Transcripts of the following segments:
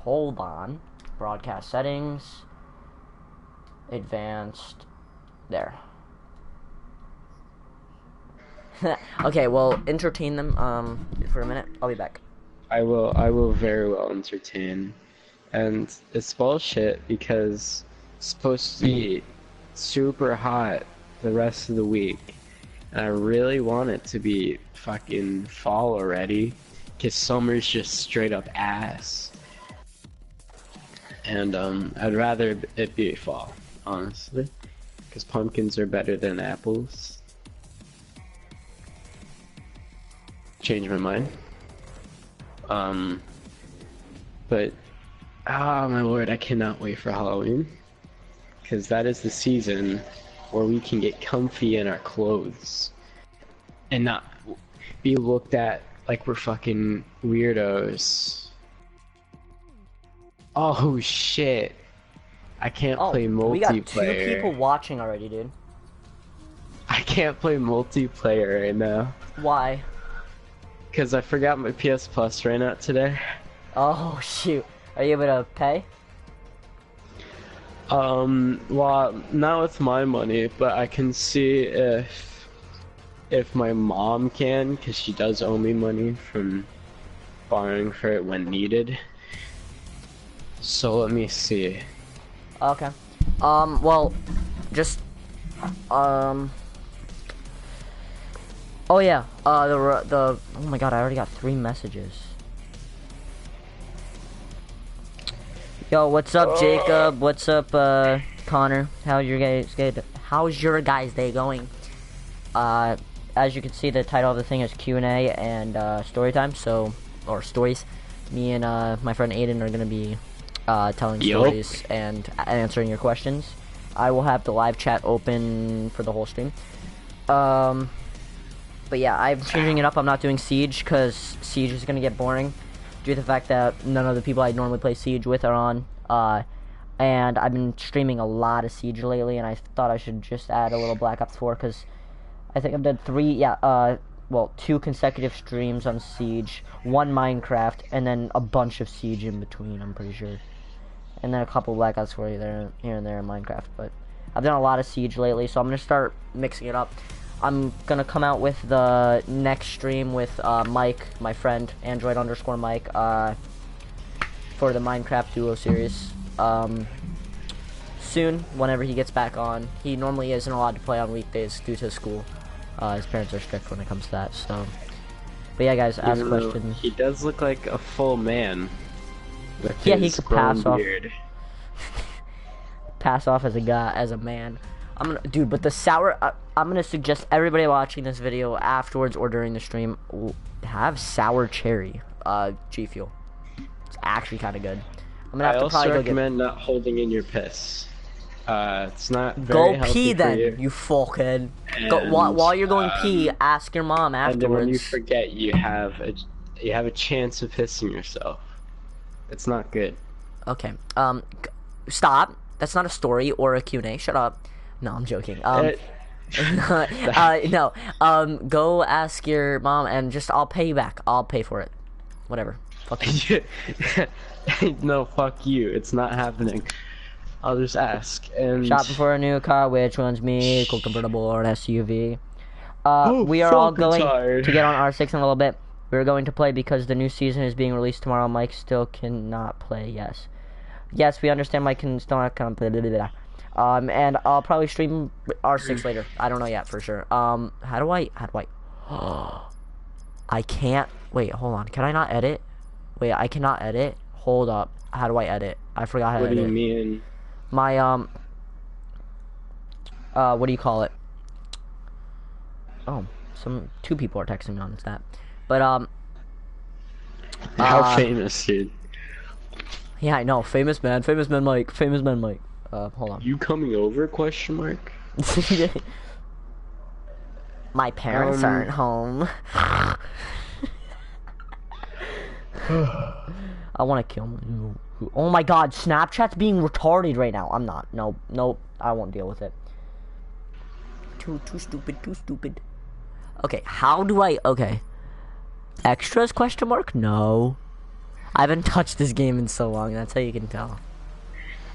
Hold on. Broadcast settings. Advanced. There. Okay, well, entertain them for a minute. I'll be back. I will very well entertain. And it's bullshit because it's supposed to be super hot the rest of the week. And I really want it to be fucking fall already, because summer's just straight up ass. And I'd rather it be fall, honestly, because pumpkins are better than apples. Change my mind. But oh my lord, I cannot wait for Halloween, because that is the season where we can get comfy in our clothes and not be looked at like we're fucking weirdos. Oh shit, I can't play multiplayer. We got 2 people watching already, dude. I can't play multiplayer right now. Why? Because I forgot my PS Plus ran out today. Oh shoot, are you able to pay? Well, not with my money, but I can see if my mom can, because she does owe me money from borrowing for it when needed. So let me see. Okay. Well, just oh yeah. Oh my god, I already got 3 messages. Yo, what's up, Jacob? What's up, Connor? How's your guys' day going? As you can see, the title of the thing is Q&A and story time. So, or stories. Me and my friend Aiden are gonna be telling stories and answering your questions. I will have the live chat open for the whole stream. But yeah, I'm changing it up. I'm not doing Siege because Siege is gonna get boring due to the fact that none of the people I normally play Siege with are on. And I've been streaming a lot of Siege lately, and I thought I should just add a little Black Ops 4 because I think I've done 2 consecutive streams on Siege, 1 Minecraft, and then a bunch of Siege in between, I'm pretty sure. And then a couple Black Ops 4 here and there in Minecraft, but I've done a lot of Siege lately, so I'm going to start mixing it up. I'm going to come out with the next stream with Mike, my friend, Android_Mike, for the Minecraft Duo series. Soon, whenever he gets back on. He normally isn't allowed to play on weekdays due to school. His parents are strict when it comes to that, so. But yeah, guys, ask questions. He does look like a full man. Yeah, he could pass off. Pass off as a man. Dude, but the sour. I'm gonna suggest everybody watching this video afterwards or during the stream have sour cherry, G Fuel. It's actually kind of good. I'm gonna have to probably recommend not holding in your piss. It's not very healthy pee for then, you. You fuckhead. Go while you're going pee. Ask your mom afterwards. And then when you forget, you have a chance of pissing yourself. It's not good. Okay. Stop. That's not a story or a Q&A. Shut up. No, I'm joking. No. Go ask your mom and just I'll pay you back. I'll pay for it. Whatever. Fuck you. No, fuck you. It's not happening. I'll just ask. And shopping for a new car. Which one's me? Cool convertible or an SUV? We are all going to get on R6 in a little bit. We're going to play because the new season is being released tomorrow. Mike still cannot play. Yes, we understand. Mike can still not come. And I'll probably stream R6 later. I don't know yet for sure. How do I? I can't. Wait, hold on. Can I not edit? Wait, I cannot edit. Hold up. How do I edit? I forgot how to edit. What do you mean? My what do you call it? Oh, 2 people are texting me on Snap. But how famous, dude? Yeah, I know. Famous man Mike. Hold on. You coming over? Question mark. My parents aren't home. I want to kill him. Oh my god, Snapchat's being retarded right now. I'm not. Nope. I won't deal with it. Too stupid. Okay, how do I... Okay. Extras, question mark? No. I haven't touched this game in so long. That's how you can tell.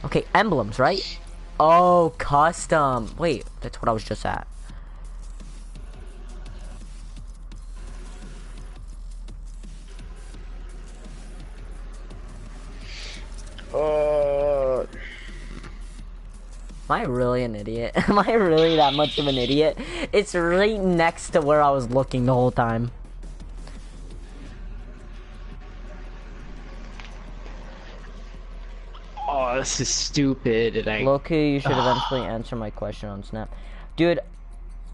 Okay, emblems, right? Oh, custom. Wait, that's what I was just at. Am I really an idiot? Am I really that much of an idiot? It's right next to where I was looking the whole time. Oh, this is stupid. And Loki, you should eventually answer my question on Snap. Dude,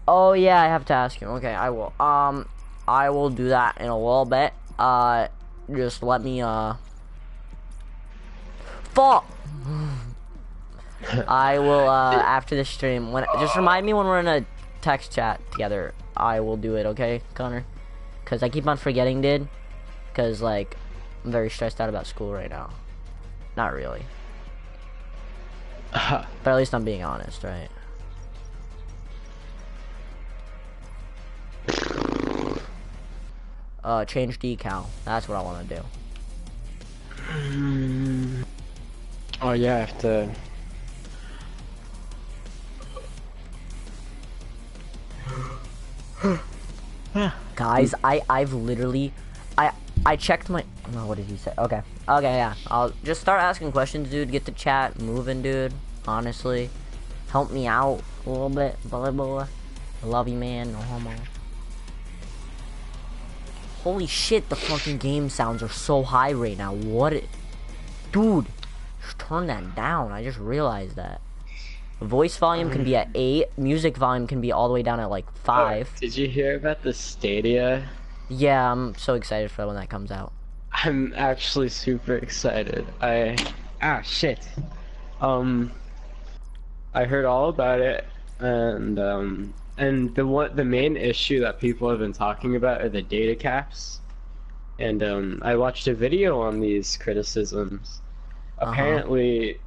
oh yeah, I have to ask you. Okay, I will. I will do that in a little bit. Just let me, Fuck! I will, after the stream, just remind me when we're in a text chat together. I will do it, okay, Connor? Because I keep on forgetting, dude. Because, like, I'm very stressed out about school right now. Not really. But at least I'm being honest, right? Change decal. That's what I want to do. Oh yeah, I have to. Guys, I've literally, I checked my. No, what did he say? Okay, yeah. I'll just start asking questions, dude. Get the chat moving, dude. Honestly, help me out a little bit, bully boy. I love you, man. No homo. Holy shit, the fucking game sounds are so high right now. Dude, just turn that down. I just realized that. Voice volume can be at 8. Music volume can be all the way down at like 5. Oh, did you hear about the Stadia? Yeah, I'm so excited for when that comes out. I'm actually super excited. Shit. I heard all about it, and the main issue that people have been talking about are the data caps. And I watched a video on these criticisms. Apparently,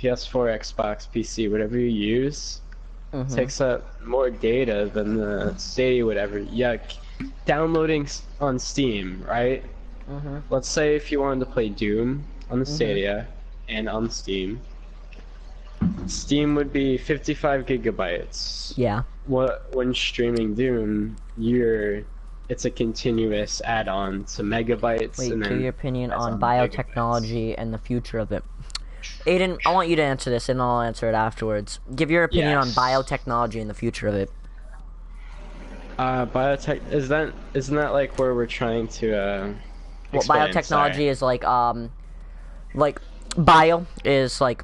PS4, Xbox, PC, whatever you use, takes up more data than the Stadia would ever. Yeah, downloading on Steam, right? Let's say if you wanted to play Doom on the Stadia and on Steam, Steam would be 55 gigabytes. Yeah. When streaming Doom, it's a continuous add-on to megabytes. Wait, and give then your opinion on biotechnology and the future of it. Aiden, I want you to answer this, and I'll answer it afterwards. Give your opinion on biotechnology and the future of it. Biotech isn't that like where we're trying to Well, explain, biotechnology is like bio is like,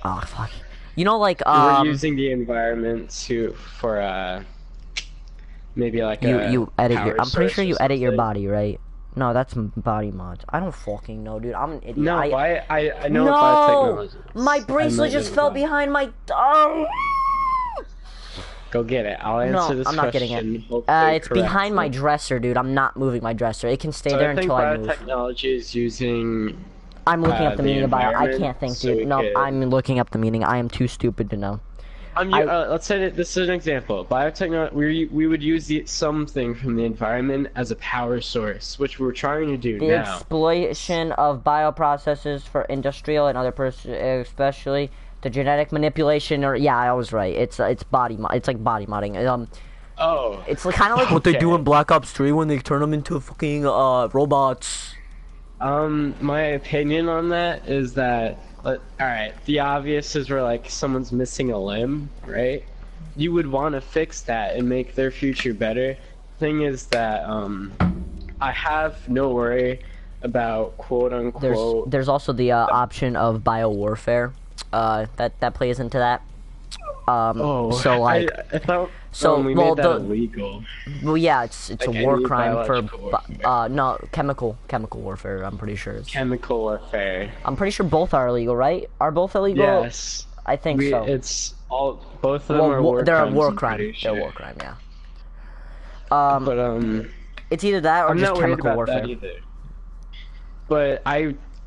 oh fuck, you know, like we're using the environment for maybe like you edit your. I'm pretty sure you edit your something. body, right? No, that's body mods. I don't fucking know, dude. I'm an idiot. No, I know no! what biotechnology is. My bracelet just fell behind my. Oh! Go get it. I'll answer this question. I'm not getting it. It's behind my dresser, dude. I'm not moving my dresser. It can stay there until I move. Biotechnology is using. I'm looking up the meaning of bio. I can't think, so dude. No, I'm looking up the meaning. I am too stupid to know. Let's say that this is an example. Biotechnology, we would use something from the environment as a power source, which we're trying to do now. The exploitation of bioprocesses for industrial and other especially the genetic manipulation. Or yeah, I was right. It's body. It's like body modding. It's kind of like what they do in Black Ops 3 when they turn them into fucking robots. My opinion on that is that. Alright, the obvious is where like someone's missing a limb, right? You would want to fix that and make their future better. Thing is that I have no worry about quote unquote. There's also the option of biowarfare. That plays into that. So like I thought we made that illegal. Well, yeah, it's like a war crime for no chemical warfare. I'm pretty sure. Chemical warfare. I'm pretty sure both are illegal, right? Are both illegal? Yes. I think so. It's all both of them are war crimes. They're a war crime. They're a war crime, yeah. But it's either that or I'm just not chemical worried about warfare. that either. But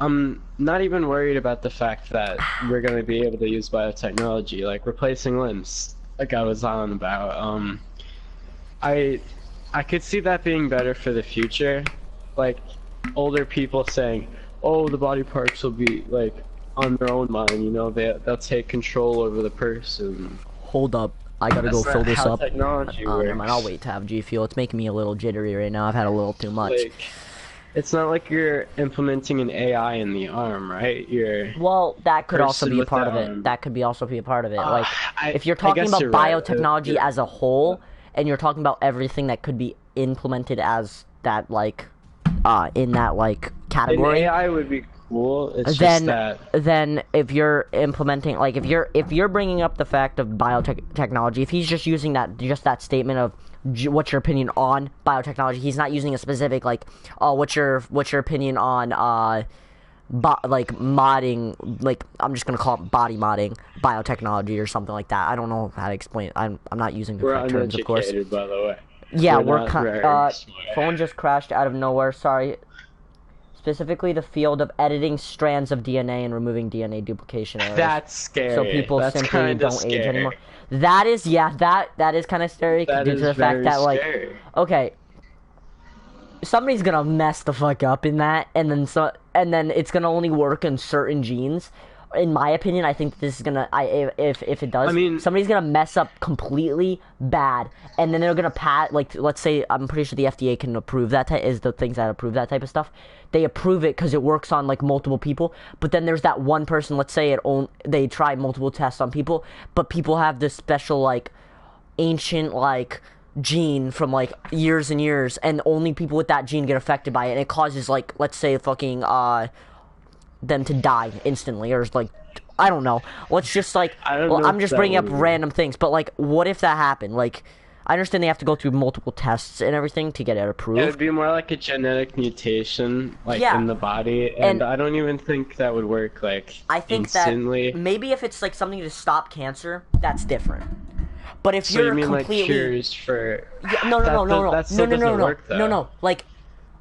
I'm not even worried about the fact that we're going to be able to use biotechnology, like replacing limbs, like I was on about. I could see that being better for the future. Like, older people saying, "Oh, the body parts will be like on their own mind. You know, they'll take control over the person." Hold up. I gotta That's go fill not this how up. technology works. Never mind. I'll wait to have G Fuel. It's making me a little jittery right now. I've had a little too much. Like, it's not like you're implementing an AI in the arm, right? Well, that could also person be a with part the of it. arm. That could be also be a part of it. Like, if you're I talking guess about you're right. biotechnology as a whole, and you're talking about everything that could be implemented as that, like, in that, like, An category. AI would be cool. It's just that. Then if you're implementing, like, if you're bringing up the fact of biotechnology, if he's just using that statement of what's your opinion on biotechnology, he's not using a specific, like, oh, what's your opinion on like modding, like, I'm just gonna call it body modding biotechnology or something like that. I don't know how to explain it. I'm not using the correct terms, of course. Uneducated, by the way. Yeah, We're not phone just crashed out of nowhere. Sorry. Specifically, the field of editing strands of DNA and removing DNA duplication errors. That's scary. So people That's simply don't scary. age anymore. That is, yeah, that is kind of scary That due is to the fact very that, like, scary. okay, somebody's gonna mess the fuck up in that, and then it's gonna only work in certain genes. In my opinion, I think this is gonna. If it does, I mean, somebody's gonna mess up completely bad, and then they're gonna like, let's say, I'm pretty sure the FDA can approve that is the things that approve that type of stuff. They approve it because it works on, like, multiple people, but then there's that one person. Let's say they try multiple tests on people, but people have this special, like, ancient, like, gene from, like, years and years, and only people with that gene get affected by it, and it causes, like, let's say fucking them to die instantly, or, like, I don't know. Let's just, like, I'm just bringing up random things, but, like, what if that happened? Like, I understand they have to go through multiple tests and everything to get it approved. It would be more like a genetic mutation, like, in the body, and I don't even think that would work, like, I think instantly. that maybe if it's, like, something to stop cancer, that's different. But if So you're you mean completely, like cures for? Yeah, no, Work,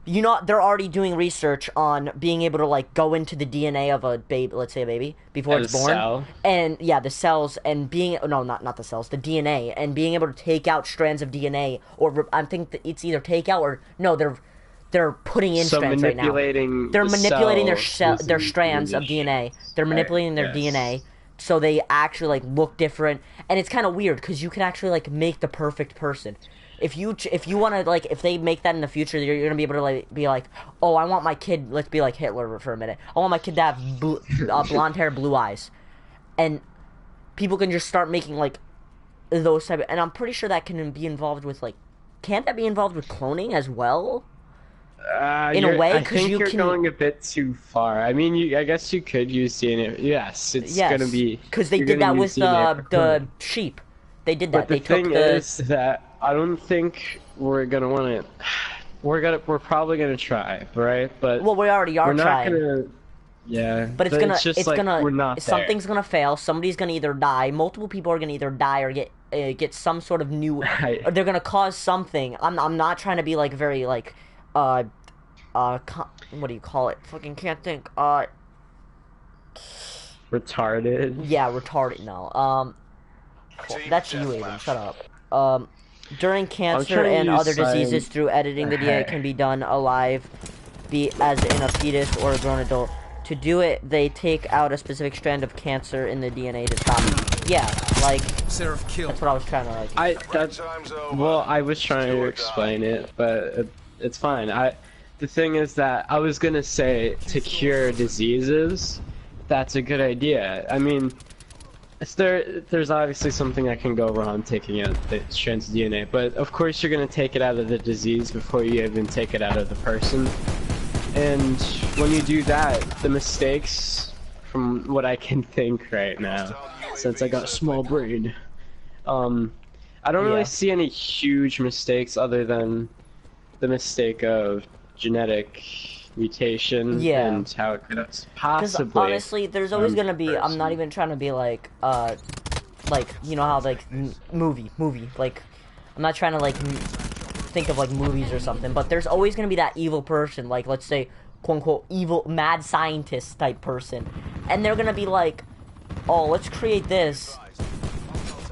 you know, they're already doing research on being able to, like, go into the DNA of a baby, let's say a baby, before it's born. Cell. And, yeah, the cells, and not the cells, the DNA, and being able to take out strands of DNA, or I think that it's either take out or, no, they're putting in strands right now. They're manipulating their strands of DNA. They're manipulating their DNA, so they actually, like, look different. And it's kind of weird, because you can actually, like, make the perfect person. If you want to, like, if they make that in the future, you're going to be able to, like, be like, oh, I want my kid, let's be like Hitler for a minute. I want my kid to have blonde hair, blue eyes. And people can just start making, like, those type of, and I'm pretty sure that can be involved with, like, can't that be involved with cloning as well? In a way, because you're going a bit too far. I mean, I guess you could use DNA. Yes, it's going to be, because they did that with the sheep. They did that. But the thing is that I don't think we're gonna want to. We're probably gonna try, right? But well, we already are trying. Gonna, yeah. But something's gonna fail. Somebody's gonna either die. Multiple people are gonna either die or get some sort of new. Or they're gonna cause something. I'm not trying to be, like, very, like, what do you call it? Fucking can't think. Retarded. Yeah, retarded. No. That's you, Aiden. Shut up. During cancer and other diseases, through editing, the DNA can be done alive, be as in a fetus or a grown adult. To do it, they take out a specific strand of cancer in the DNA to stop it. Yeah, like, that's what I was trying to, like. Well, I was trying to explain it, but it's fine. The thing is that I was gonna say, to cure diseases, that's a good idea. I mean, there's obviously something that can go wrong taking out the strands of DNA, but of course you're going to take it out of the disease before you even take it out of the person. And when you do that, the mistakes, from what I can think right now, since I got a small brain, I don't really see any huge mistakes other than the mistake of genetic mutation and how it could possibly. Because honestly, there's always gonna be. I'm not even trying to be like, you know how, like, movie, like, I'm not trying to, like, think of, like, movies or something, but there's always gonna be that evil person, like, let's say, quote unquote, evil mad scientist type person, and they're gonna be like, oh, let's create this,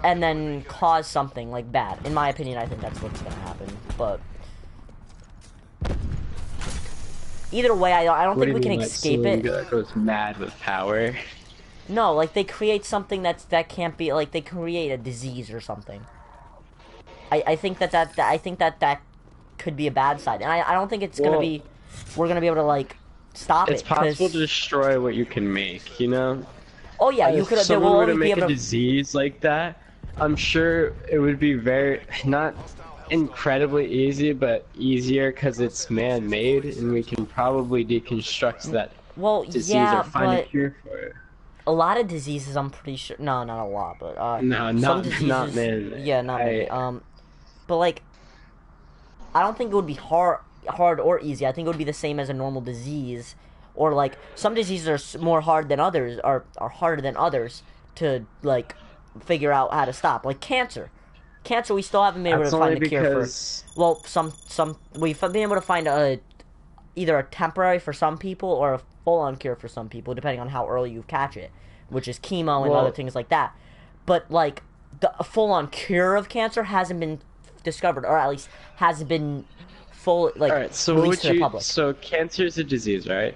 and then cause something, like, bad. In my opinion, I think that's what's gonna happen, but Either way, I don't What think do we you can mean, like escape someone it. that goes mad with power? No, like they create something that can't be like they create a disease or something. I think that could be a bad side, and I don't think it's gonna Well, be we're gonna be able to like stop it's it possible to because destroy what you can make, you know? oh yeah, you If could they will someone were to always be make a able to disease like that, I'm sure it would be very, not incredibly easy, but easier because it's man-made and we can probably deconstruct that well disease or yeah, find a but cure for it. a lot of diseases I'm pretty sure no not a lot but No, some not diseases man-made. yeah not many but like I don't think it would be hard or easy. I think it would be the same as a normal disease, or like some diseases are more hard than others, are harder than others to like figure out how to stop. Like cancer, cancer we still haven't been able That's to only find a cure for. because Well, some we've been able to find a either a temporary for some people or a full-on cure for some people, depending on how early you catch it, which is chemo and other well, things like that. But like the full-on cure of cancer hasn't been discovered, or at least hasn't been full all like right. So what released would to the you? public. So cancer is a disease, right?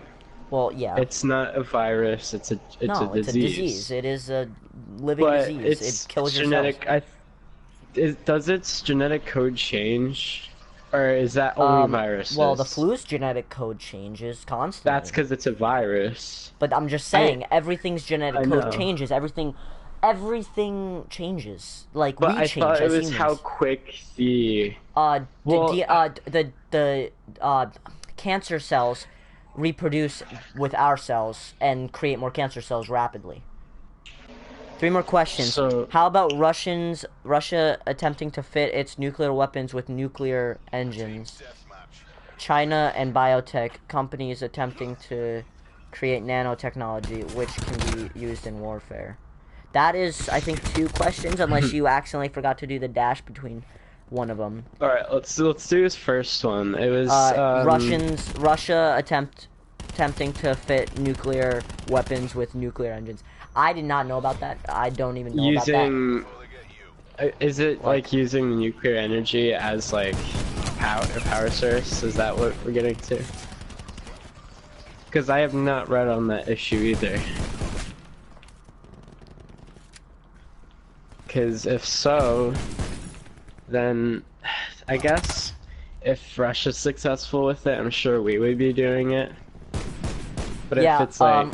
Well, yeah. It's not a virus. It's a No, it's a disease. disease. It is a living But disease. It it's kills your cells. genetic. Does its genetic code change, or is that only viruses? Well, the flu's genetic code changes constantly. That's because it's a virus. But I'm just saying, everything's genetic I code know. changes. Everything changes. Like But we I change thought it as was humans. how quick the Well, well, the cancer cells reproduce with our cells and create more cancer cells rapidly. 3 more questions. so How about Russia attempting to fit its nuclear weapons with nuclear engines? China and biotech companies attempting to create nanotechnology which can be used in warfare. That is, I think, 2 questions, unless you accidentally forgot to do the dash between one of them. all right, let's do this first one. It was Russia attempting to fit nuclear weapons with nuclear engines. I did not know about that. I don't even know about that. using. Is it like using nuclear energy as like a power source? Is that what we're getting to? Because I have not read on that issue either. Because if so, then I guess if Russia's successful with it, I'm sure we would be doing it. But Yeah, if it's like,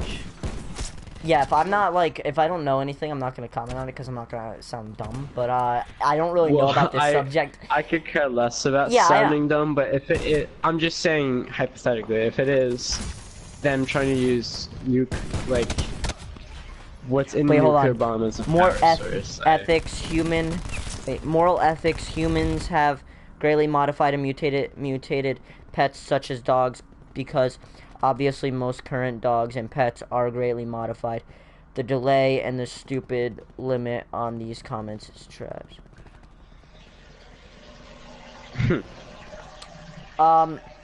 yeah, if I'm not like, if I don't know anything, I'm not gonna comment on it because I'm not gonna sound dumb. But I don't really know about this subject. I could care less about Yeah, sounding dumb, but if I'm just saying hypothetically, if it is them trying to use like what's in the Wait, hold nuclear on. bomb as a More power source. moral ethics. Humans have greatly modified and mutated pets such as dogs because obviously most current dogs and pets are greatly modified. The delay and the stupid limit on these comments is trash.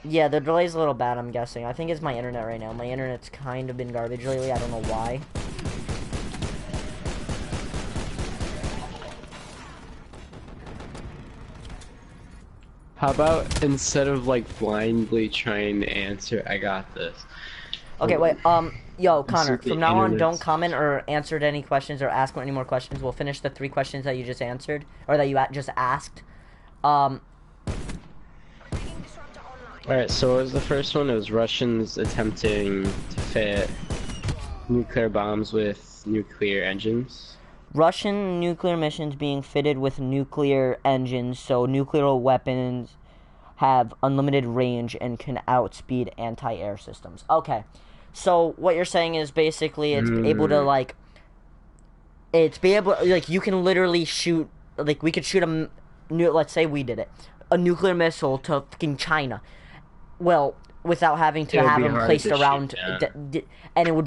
Yeah, the delay's a little bad, I'm guessing. I think it's my internet right now. My internet's kind of been garbage lately. I don't know why. How about instead of like blindly trying to answer, I got this. Okay, wait, yo, Connor, the from now on, don't internet's- comment or answer any questions or ask any more questions. We'll finish the 3 questions that you just answered, or that you just asked. Alright, so what was the first one? It was Russians attempting to fit nuclear bombs with nuclear engines. Russian nuclear missions being fitted with nuclear engines, so nuclear weapons have unlimited range and can outspeed anti-air systems. Okay, so what you're saying is basically it's able to like, it's be able like you can literally shoot like we could shoot let's say we did it, a nuclear missile to fucking China. Well, without having to have them placed around, and it would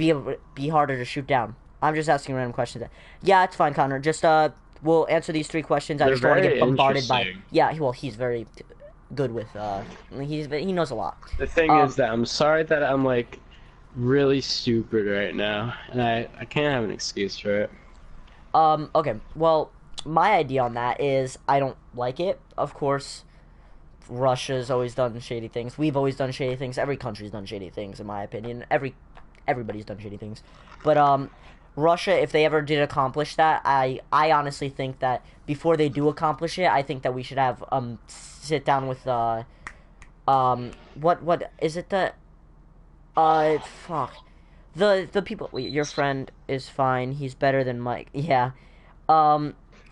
be harder to shoot down. I'm just asking random questions. Yeah, it's fine, Connor. Just we'll answer these 3 questions. I just don't want to get bombarded by. Yeah, well, he's very good with. He knows a lot. The thing is that I'm sorry that I'm like really stupid right now, and I can't have an excuse for it. Okay. Well, my idea on that is I don't like it, of course, Russia's always done shady things. We've always done shady things. Every country's done shady things, in my opinion. Everybody's done shady things. But Russia, if they ever did accomplish that, I honestly think that before they do accomplish it, I think that we should have sit down with what is it, the fuck, the people. Your friend is fine. He's better than Mike. Yeah.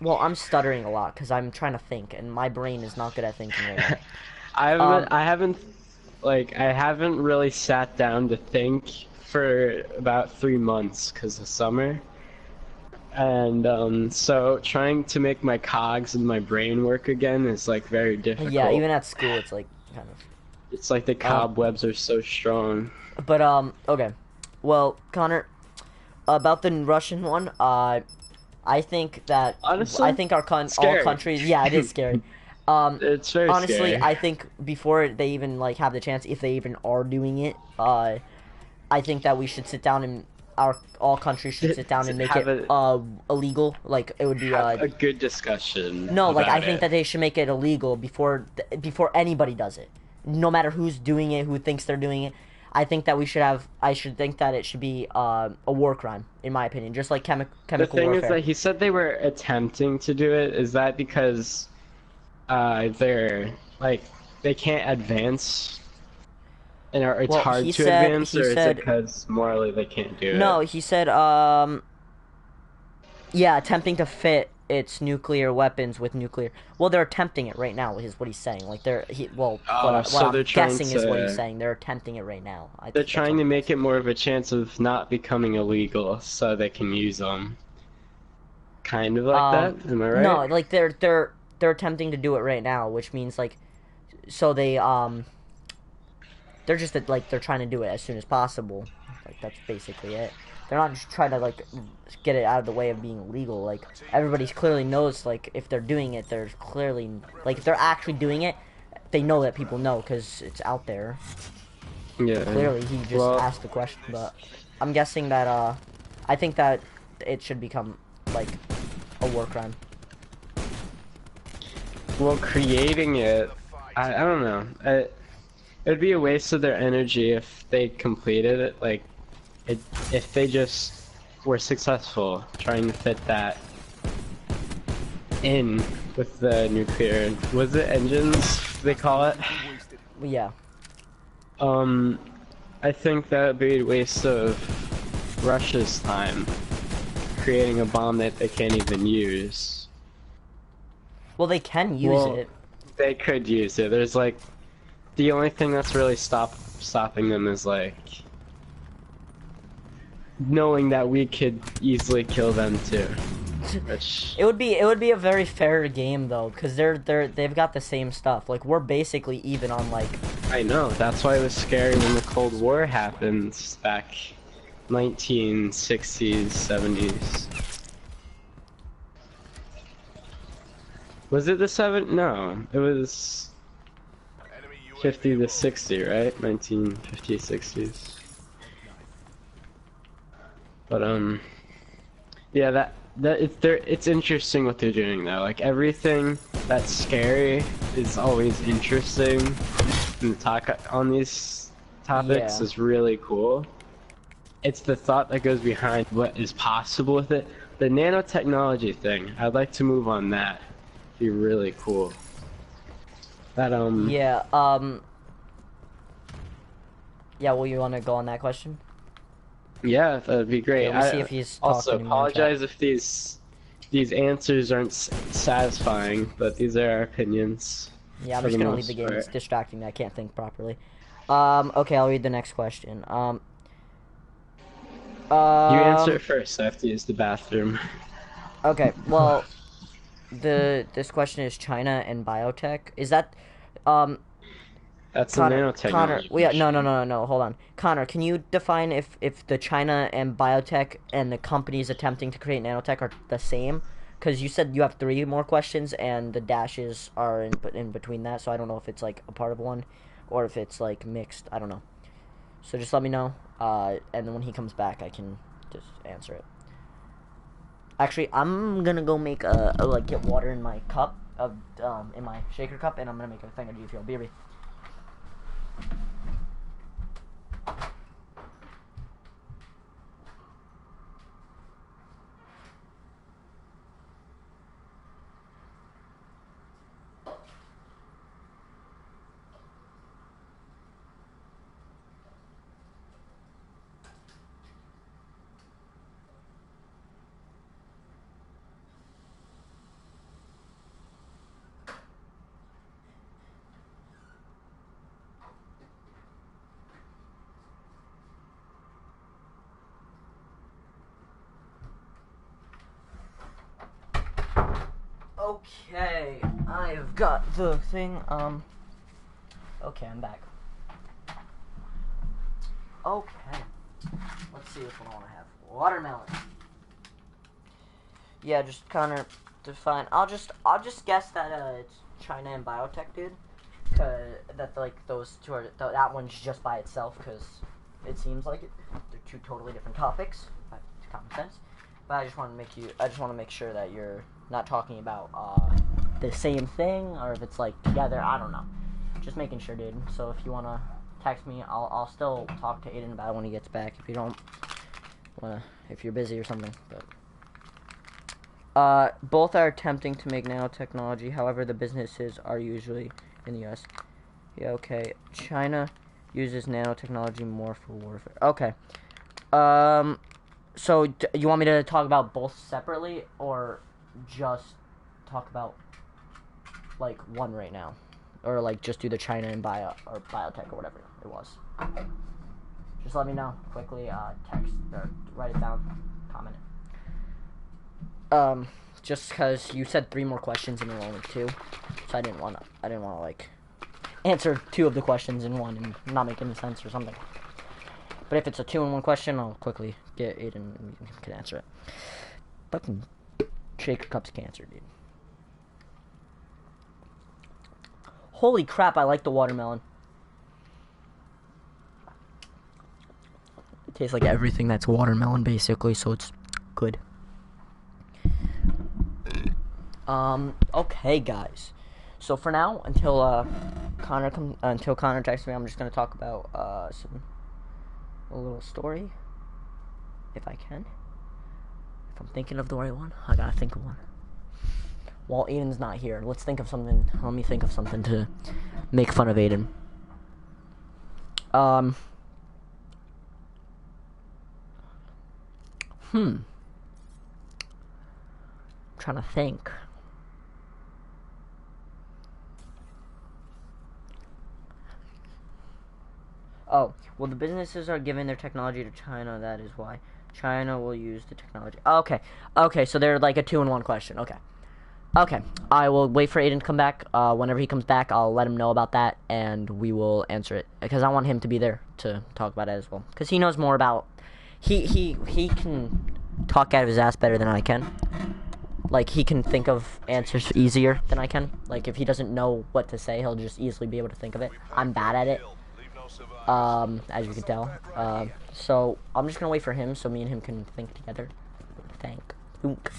Well, I'm stuttering a lot because I'm trying to think, and my brain is not good at thinking right now. I haven't really sat down to think for about 3 months because of summer. And so trying to make my cogs and my brain work again is like very difficult. Yeah, even at school, it's like kind of. It's like the cobwebs are so strong. But okay. Well, Connor, about the Russian one, I think that honestly, I think all countries. Yeah, it is scary. It's very honestly, scary. I think before they even like have the chance, if they even are doing it, I think that we should sit down and all countries should sit down and make it illegal. Like it would be a good discussion. No, like I think that they should make it illegal before anybody does it. No matter who's doing it, who thinks they're doing it. I think that I should think that it should be a war crime, in my opinion, just like chemical warfare. The thing is that he said they were attempting to do it. Is that because they're like they can't advance, and it's hard to advance, or is it because morally they can't do it? No, he said yeah, attempting to fit its nuclear weapons with nuclear. Well, they're attempting it right now. Is what he's saying. Like what I'm guessing is what he's saying. They're attempting it right now. They're trying to make it more of a chance of not becoming illegal, so they can use them. Kind of like that. Am I right? No, like they're attempting to do it right now, which means like, so they're just like they're trying to do it as soon as possible. Like that's basically it. They're not just trying to like get it out of the way of being illegal. Like everybody clearly knows, like if they're doing it, they're clearly like if they're actually doing it, they know that people know because it's out there. Yeah. Clearly, he just asked the question, but I'm guessing that I think that it should become like a war crime. Well, creating it, I don't know. It'd be a waste of their energy if they completed it. Like, if they just were successful trying to fit that in with the nuclear, was it engines they call it? Yeah. I think that would be a waste of Russia's time creating a bomb that they can't even use. Well, they can use it. They could use it. There's like the only thing that's really stopping them is like knowing that we could easily kill them too. Which... It would be a very fair game though, because they've got the same stuff. Like we're basically even on like. I know. That's why it was scary when the Cold War happened back 1960s, 70s. Was it the No, it was 50 to 60, right? 1950s, 60s. But yeah, it's interesting what they're doing though. Like everything that's scary is always interesting. And the talk on these topics is really cool. It's the thought that goes behind what is possible with it. The nanotechnology thing, I'd like to move on that. Be really cool. That Yeah. Yeah. Well, you want to go on that question? Yeah, that'd be great. Yeah, we'll see if he's also apologize if these answers aren't satisfying, but these are our opinions. Yeah, I'm just gonna leave the game. It's distracting me. I can't think properly. Okay, I'll read the next question. You answer it first. I have to use the bathroom. Okay. Well, this question is China and biotech. Is that That's Connor, the nanotechnology. Connor, no. Hold on, Connor. Can you define if the China and biotech and the companies attempting to create nanotech are the same? Because you said you have 3 more questions and the dashes are in between that, so I don't know if it's like a part of one or if it's like mixed. I don't know. So just let me know, and then when he comes back, I can just answer it. Actually, I'm gonna go make like get water in my cup. of in my shaker cup, and I'm gonna make a thing of G Fuel. BRB. Okay, I've got the thing, okay, I'm back. Okay, let's see which one I want to have. Watermelon. Yeah, just kind of define, I'll just guess that, it's China and biotech, dude. Cause, that, like, those two are, that one's just by itself, because it seems like it. They're two totally different topics, to common sense. But I just want to make sure that you're not talking about the same thing, or if it's like together. I don't know. Just making sure, dude. So if you wanna text me, I'll still talk to Aiden about it when he gets back. If you don't wanna, if you're busy or something. But both are attempting to make nanotechnology. However, the businesses are usually in the U.S. Yeah. Okay. China uses nanotechnology more for warfare. Okay. So, you want me to talk about both separately, or just talk about, like, one right now? Or, like, just do the China and biotech, or whatever it was. Just let me know quickly, text, or write it down, comment it. Just because you said 3 more questions and there were only 2, so I didn't want to, like, answer 2 of the questions in one and not make any sense or something. But if it's a 2-in-1 question, I'll quickly get Aiden and you can answer it. Fucking shaker cup's cancer, dude. Holy crap, I like the watermelon. It tastes like everything that's watermelon, basically, so it's good. Okay, guys. So for now, until Connor texts me, I'm just gonna talk about a little story, if I can. If I'm thinking of the right one, I gotta think of one. While Aiden's not here, let's think of something. Let me think of something to make fun of Aiden. I'm trying to think. Oh, well, the businesses are giving their technology to China. That is why China will use the technology. Okay, so they're like a 2-in-1 question. Okay, I will wait for Aiden to come back. Whenever he comes back, I'll let him know about that, and we will answer it. Because I want him to be there to talk about it as well. Because he knows more about... He can talk out of his ass better than I can. Like, he can think of answers easier than I can. Like, if he doesn't know what to say, he'll just easily be able to think of it. I'm bad at it. As you can tell. So, I'm just gonna wait for him so me and him can think together. Think. Oonk.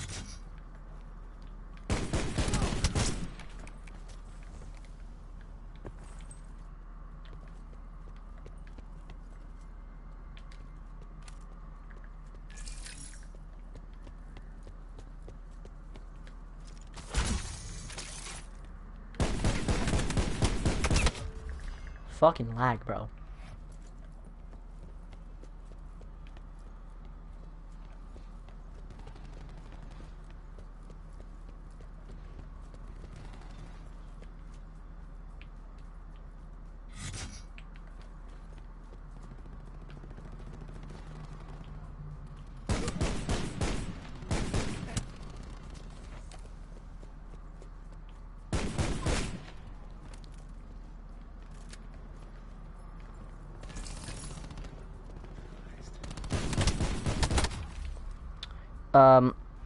Fucking lag, bro.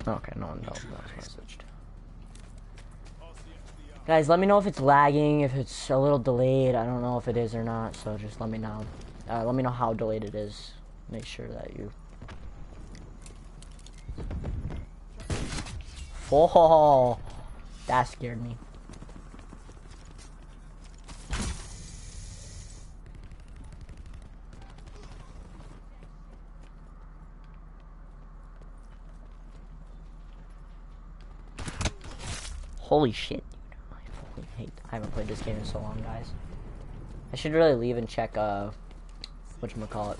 Okay, no one knows messaged. Guys, let me know if it's lagging, if it's a little delayed. I don't know if it is or not, so just let me know. Let me know how delayed it is. Make sure that you... Oh, that scared me. Holy shit, dude. I haven't played this game in so long, guys. I should really leave and check, whatchamacallit.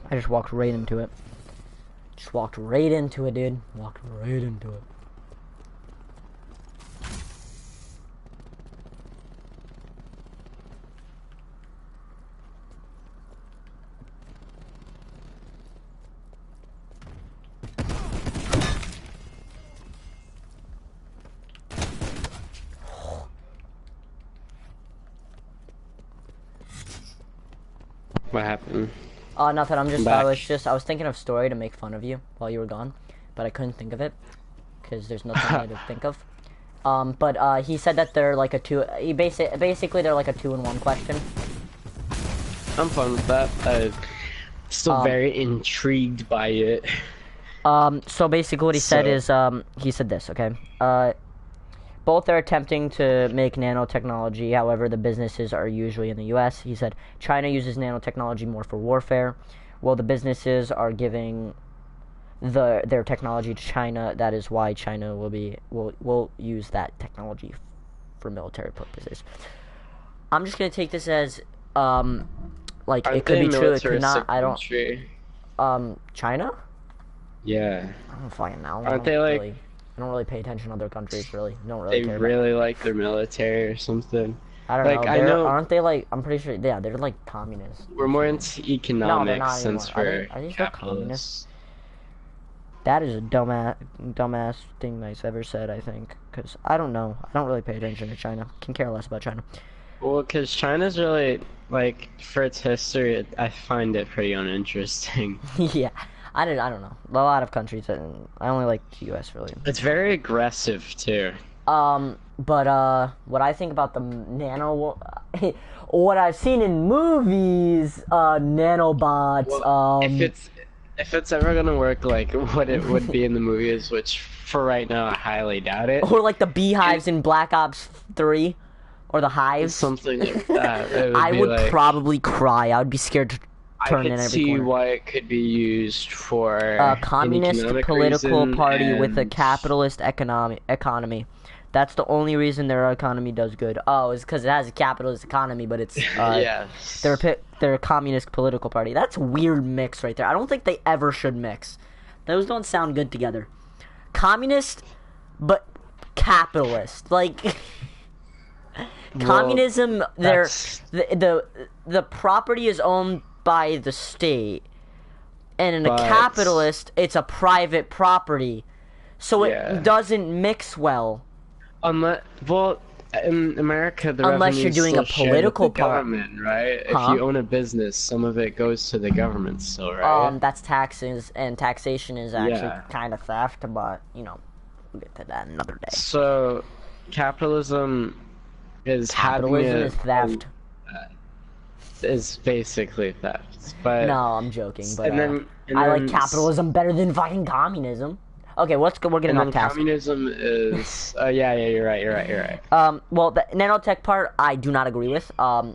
I just walked right into it. Just walked right into it, dude. Walked right into it. What happened? Nothing. Back. I was thinking of a story to make fun of you while you were gone, but I couldn't think of it because there's nothing really to think of. But he said that they're like a two. Basically they're like a 2-in-1 question. I'm fine with that. I'm still very intrigued by it. So basically what he said is, he said this, okay? Both are attempting to make nanotechnology, however, the businesses are usually in the US. He said, China uses nanotechnology more for warfare, while the businesses are giving their technology to China. That is why China will use that technology for military purposes. I'm just gonna take this as, like, it could be true, it could not, I don't... China? Yeah. I don't fucking know. Aren't they like... Really, I don't really pay attention to other countries, really. Don't really care really like their military or something. I don't like, know. I know. Aren't they like? I'm pretty sure. Yeah, they're like communists. We're more into economics not since anymore. we're Are they still communists? That is a dumbass thing I've ever said. I think because I don't know. I don't really pay attention to China. Can care less about China. Well, because China's really like for its history, I find it pretty uninteresting. Yeah. I don't know. A lot of countries, and I only like the U.S. really. It's very aggressive too. But what I think about the nano, what I've seen in movies, nanobots. Well, if it's ever gonna work like what it would be in the movies, which for right now I highly doubt it. Or like the beehives in Black Ops 3, or the hives. Something like that. I would probably cry. I would be scared to. I could see why it could be used for a communist political reason party with a capitalist economy. That's the only reason their economy does good. Oh, it's because it has a capitalist economy, but it's yes. They're a communist political party. That's a weird mix right there. I don't think they ever should mix. Those don't sound good together. Communist, but capitalist. Like communism. The property is owned by the state, and in a capitalist it's a private property, so it doesn't mix well. Unless, well, in America, unless you're doing a political government, right? If you own a business, some of it goes to the government still, right? That's taxes, and taxation is actually kind of theft, but you know, we'll get to that another day. So capitalism is theft. Is basically theft, but no, I'm joking. But and I like capitalism better than fucking communism. Okay, we're getting off task. Communism is, yeah, you're right. Well, the nanotech part, I do not agree with.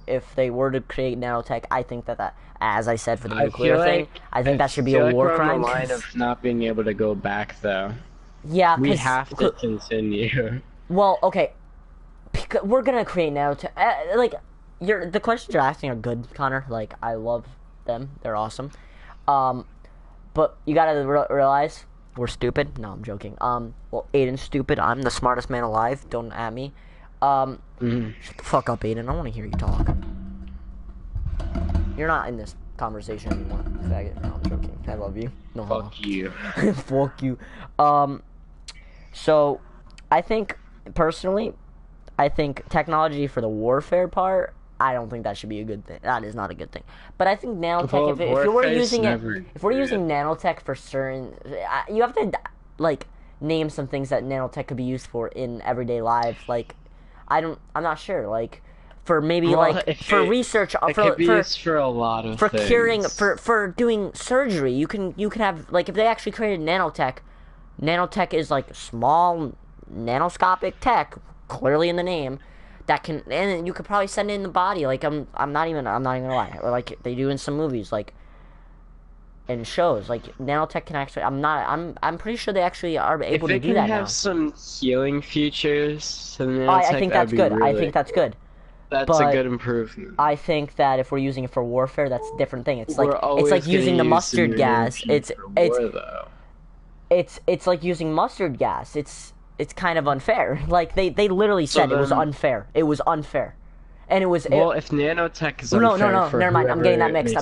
If they were to create nanotech, I think that as I said for the nuclear thing, I think that should be a war crime. On the line of not being able to go back, though. Yeah, we have to continue. Well, okay, we're gonna create nanotech. Like. The questions you're asking are good, Connor. Like, I love them. They're awesome. But you gotta realize we're stupid. No, I'm joking. Well, Aiden's stupid. I'm the smartest man alive. Don't at me. Shut the fuck up, Aiden. I want to hear you talk. You're not in this conversation anymore, faggot. No, I'm joking. I love you. No, fuck you. Fuck you. So, I think, personally, technology for the warfare part, I don't think that should be a good thing. That is not a good thing. But I think nanotech, if we're using nanotech for certain, you have to, like, name some things that nanotech could be used for in everyday lives. Like, I'm not sure. Like, for maybe Well, like for research, it could be used for a lot of for things. curing, for doing surgery. You can have, like, if they actually created nanotech. Nanotech is like small, nanoscopic tech, clearly in the name, that can, and you could probably send it in the body. Like, I'm not even gonna lie. Like they do in some movies, like in shows. Like, nanotech can actually. I'm pretty sure they actually are able to do that now. If it can have some healing features to the nanotech, I think that's good. I think that's good. That's a good improvement. I think that if we're using it for warfare, that's a different thing. It's We're like using the mustard gas. It's like using mustard gas. It's kind of unfair. Like they literally said it was unfair. It was unfair, and it was. Well, if nanotech is unfair, no, never mind. I'm getting that mixed.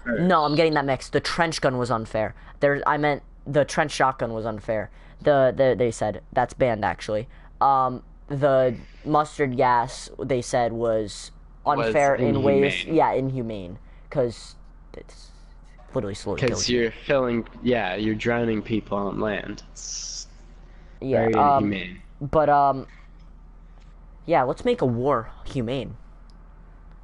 No, I'm getting that mixed. The trench gun was unfair. I meant the trench shotgun was unfair. They said that's banned actually. The mustard gas, they said, was unfair in ways, inhumane, because it's literally slowly killing. Because you're drowning people on land. It's very inhumane. But let's make a war humane.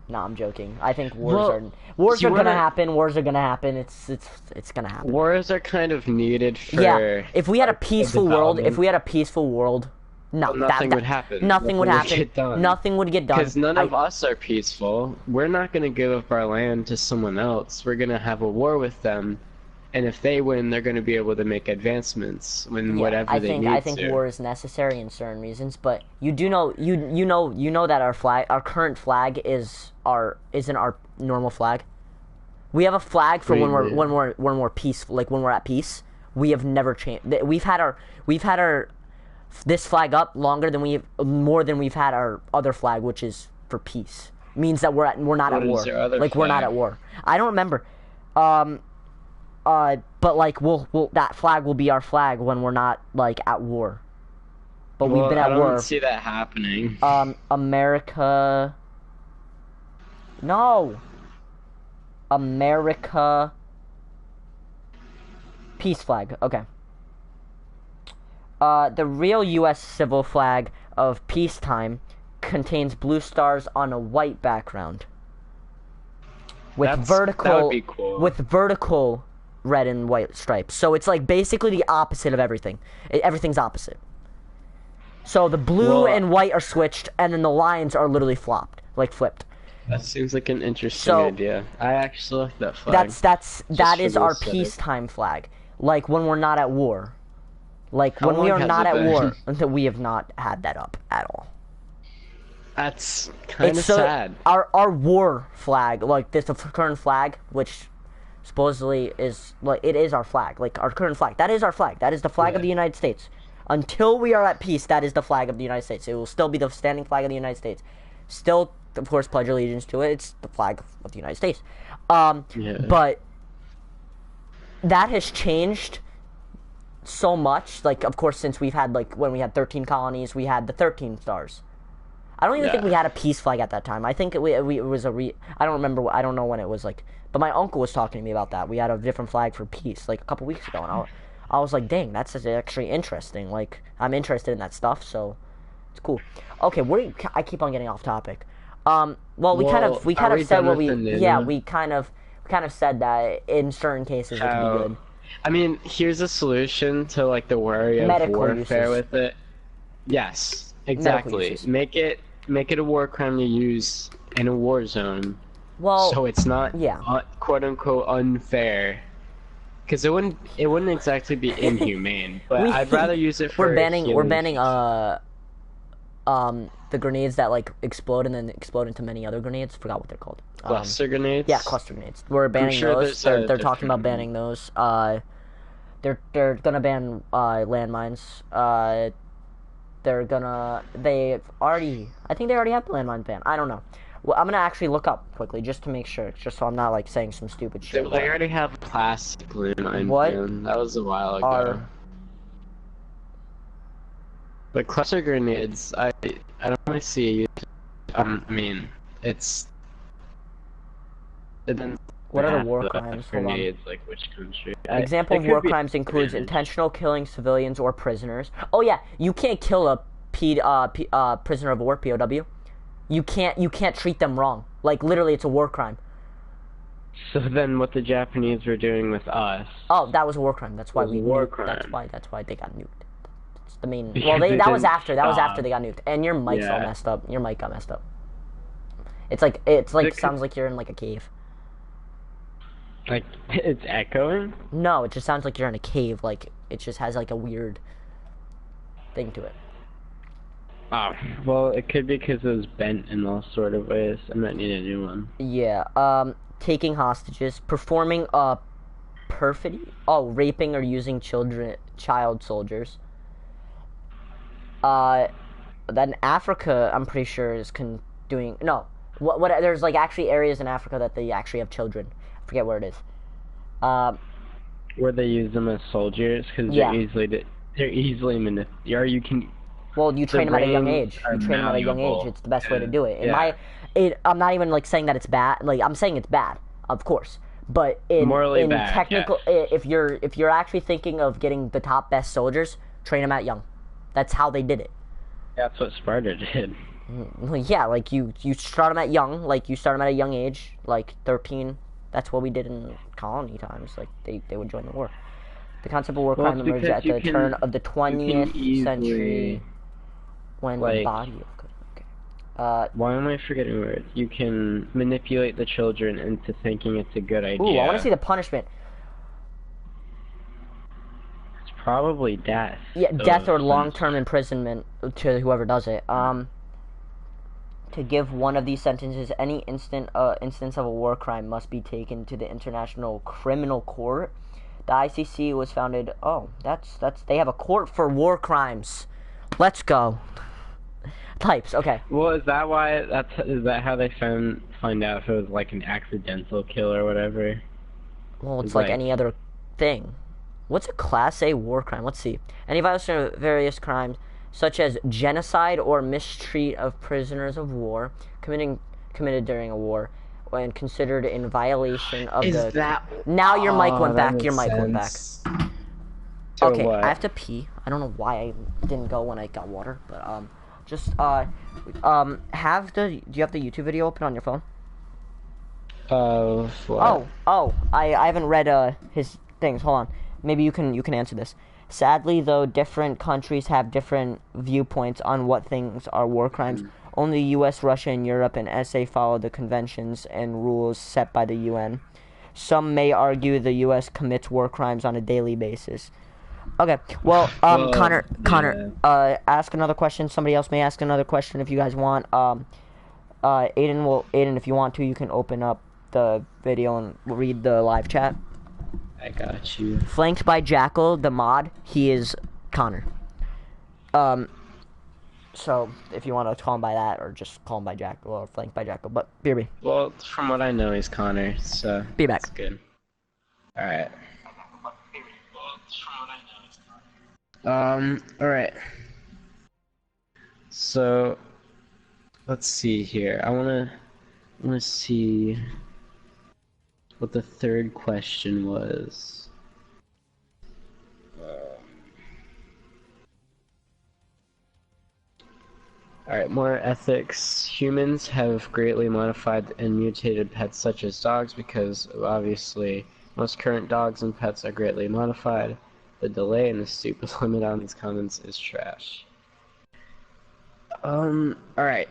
No, I'm joking. I think wars are gonna happen. Wars are gonna happen. It's gonna happen. Wars are kind of needed for. Yeah, if we had a peaceful world, nothing would happen. Nothing would happen. Nothing would get done. Because none of us are peaceful. We're not going to give up our land to someone else. We're going to have a war with them. And if they win, they're going to be able to make advancements whatever they need to. I think war is necessary in certain reasons, but you do know you know that our current flag isn't our normal flag. We have a flag for when we're peaceful, like when we're at peace. We have never changed. We've had our this flag up more than we've had our other flag, which is for peace. Means that we're not at war. Like, we're not at war. I don't remember. But like that flag will be our flag when we're not like at war. But we've been at war. I don't see that happening. America. No. America. Peace flag. Okay. The real U.S. civil flag of peacetime contains blue stars on a white background with vertical red and white stripes. So it's like basically the opposite of everything. Everything's opposite. So the blue and white are switched, and then the lines are literally flipped. That seems like an interesting idea. I actually like that flag. That is our peacetime flag. Like when we're not at war. Like, when we are not at war, we have not had that up at all. That's kind of sad. Our war flag, like the current flag, which supposedly is, like, it is our flag. Like, our current flag. That is our flag. That is the flag of the United States. Until we are at peace, that is the flag of the United States. It will still be the standing flag of the United States. Still, of course, pledge allegiance to it. It's the flag of the United States. But that has changed so much, like, of course, since we've had, like, when we had 13 colonies, we had the 13 stars. I don't even think we had a peace flag at that time. I think it was I don't remember, I don't know when it was, like, but my uncle was talking to me about that. We had a different flag for peace, like, a couple weeks ago, and I was like, dang, that's actually interesting. Like, I'm interested in that stuff, so it's cool. Okay, I keep on getting off topic. Well, we kind of said what we kind of said that in certain cases it could be good. I mean, here's a solution to, like, the worry of warfare with it. Yes, exactly. Make it a war crime to use in a war zone. Well, so it's not quote unquote unfair. Because it wouldn't exactly be inhumane, but I'd rather use it for. We're banning the grenades that, like, explode and then explode into many other grenades. Forgot what they're called. Cluster grenades? Yeah, cluster grenades. We're banning those. They're talking about banning those. They're gonna ban landmines. I think they already have landmine ban. I don't know. Well, I'm gonna actually look up quickly just to make sure, just so I'm not, like, saying some stupid shit. They already have plastic landmine ban. That was a while ago. But cluster grenades, I don't really see. I mean, it's What are the half war the crimes? Hold on. grenades, like which country? Example It of could war be crimes includes advantage. intentional killing civilians or prisoners. Oh yeah, you can't kill a prisoner of war, POW. You can't treat them wrong. Like literally, it's a war crime. So then, what the Japanese were doing with us? Oh, that was a war crime. That's why was we a war nuked. crime. That's why they got nuked. That's the main. Because Well, they that was didn't after. That was after stop. they got nuked. And your mic's all Yeah. messed up. Your mic got messed up. It's like sounds like you're in like a cave. Like it's echoing. No, it just sounds like you're in a cave. Like it just has like a weird thing to it. Oh, well, it could be because it was bent in all sort of ways. I might need a new one. Yeah. Taking hostages, performing perfidy. Oh, raping or using child soldiers. Then Africa, I'm pretty sure is doing no. What? There's like actually areas in Africa that they actually have children. I forget where it is. Where they use them as soldiers because Yeah. they're easily manipulated. Or you can. Well, you train them at a young brains age. are You train them at a young age. malleable. It's the best way to do it. Yeah. I'm not even like saying that it's bad. Like I'm saying it's bad, of course. But Morally in bad, technical, if you're actually thinking of getting the top best soldiers, train them at young. That's how they did it. That's what Sparta did. Well, yeah, like you start them at young, like you start them at a young age, like 13. That's what we did in colony times. Like they would join the war. The concept of war Well, crime it's emerged because at you the can- turn of the 20th easily, century, when the like- body of Why am I forgetting words? You can manipulate the children into thinking it's a good idea. Ooh, I want to see the punishment. It's probably death. Yeah, death or Those long-term imprisonment to whoever does it. To give one of these sentences, any instance of a war crime must be taken to the International Criminal Court. The ICC was founded. Oh, that's they have a court for war crimes. Let's go. Types. Okay. Well, is that why? Is that how they find out if it was like an accidental kill or whatever? Well, it's It's like like- any other thing. What's a Class A war crime? Let's see. Any violation of various crimes, such as genocide or mistreat of prisoners of war, committed during a war, and considered in violation of the. Now your mic went back. Your mic went back. So Okay, what? I have to pee. I don't know why I didn't go when I got water, but just do you have the YouTube video open on your phone? What? Oh, I haven't read his things. Hold on. Maybe you can answer this. Sadly, though, different countries have different viewpoints on what things are war crimes. Only U.S., Russia, and Europe and SA follow the conventions and rules set by the UN. Some may argue the U.S. commits war crimes on a daily basis. Okay, well, Well, Connor, yeah. ask another question. Somebody else may ask another question if you guys want. Aiden, if you want to, you can open up the video and read the live chat. I got you. Flanked by Jackal, the mod, he is Connor. So if you want to call him by that, or just call him by Jackal, or flanked by Jackal, but BRB. Well, from what I know, he's Connor, so Be back. that's good. All right. All right. So, let's see here. I wanna see what the third question was. Alright, more ethics. Humans have greatly modified and mutated pets such as dogs because obviously most current dogs and pets are greatly modified. The delay and the stupid limit on these comments is trash. Alright.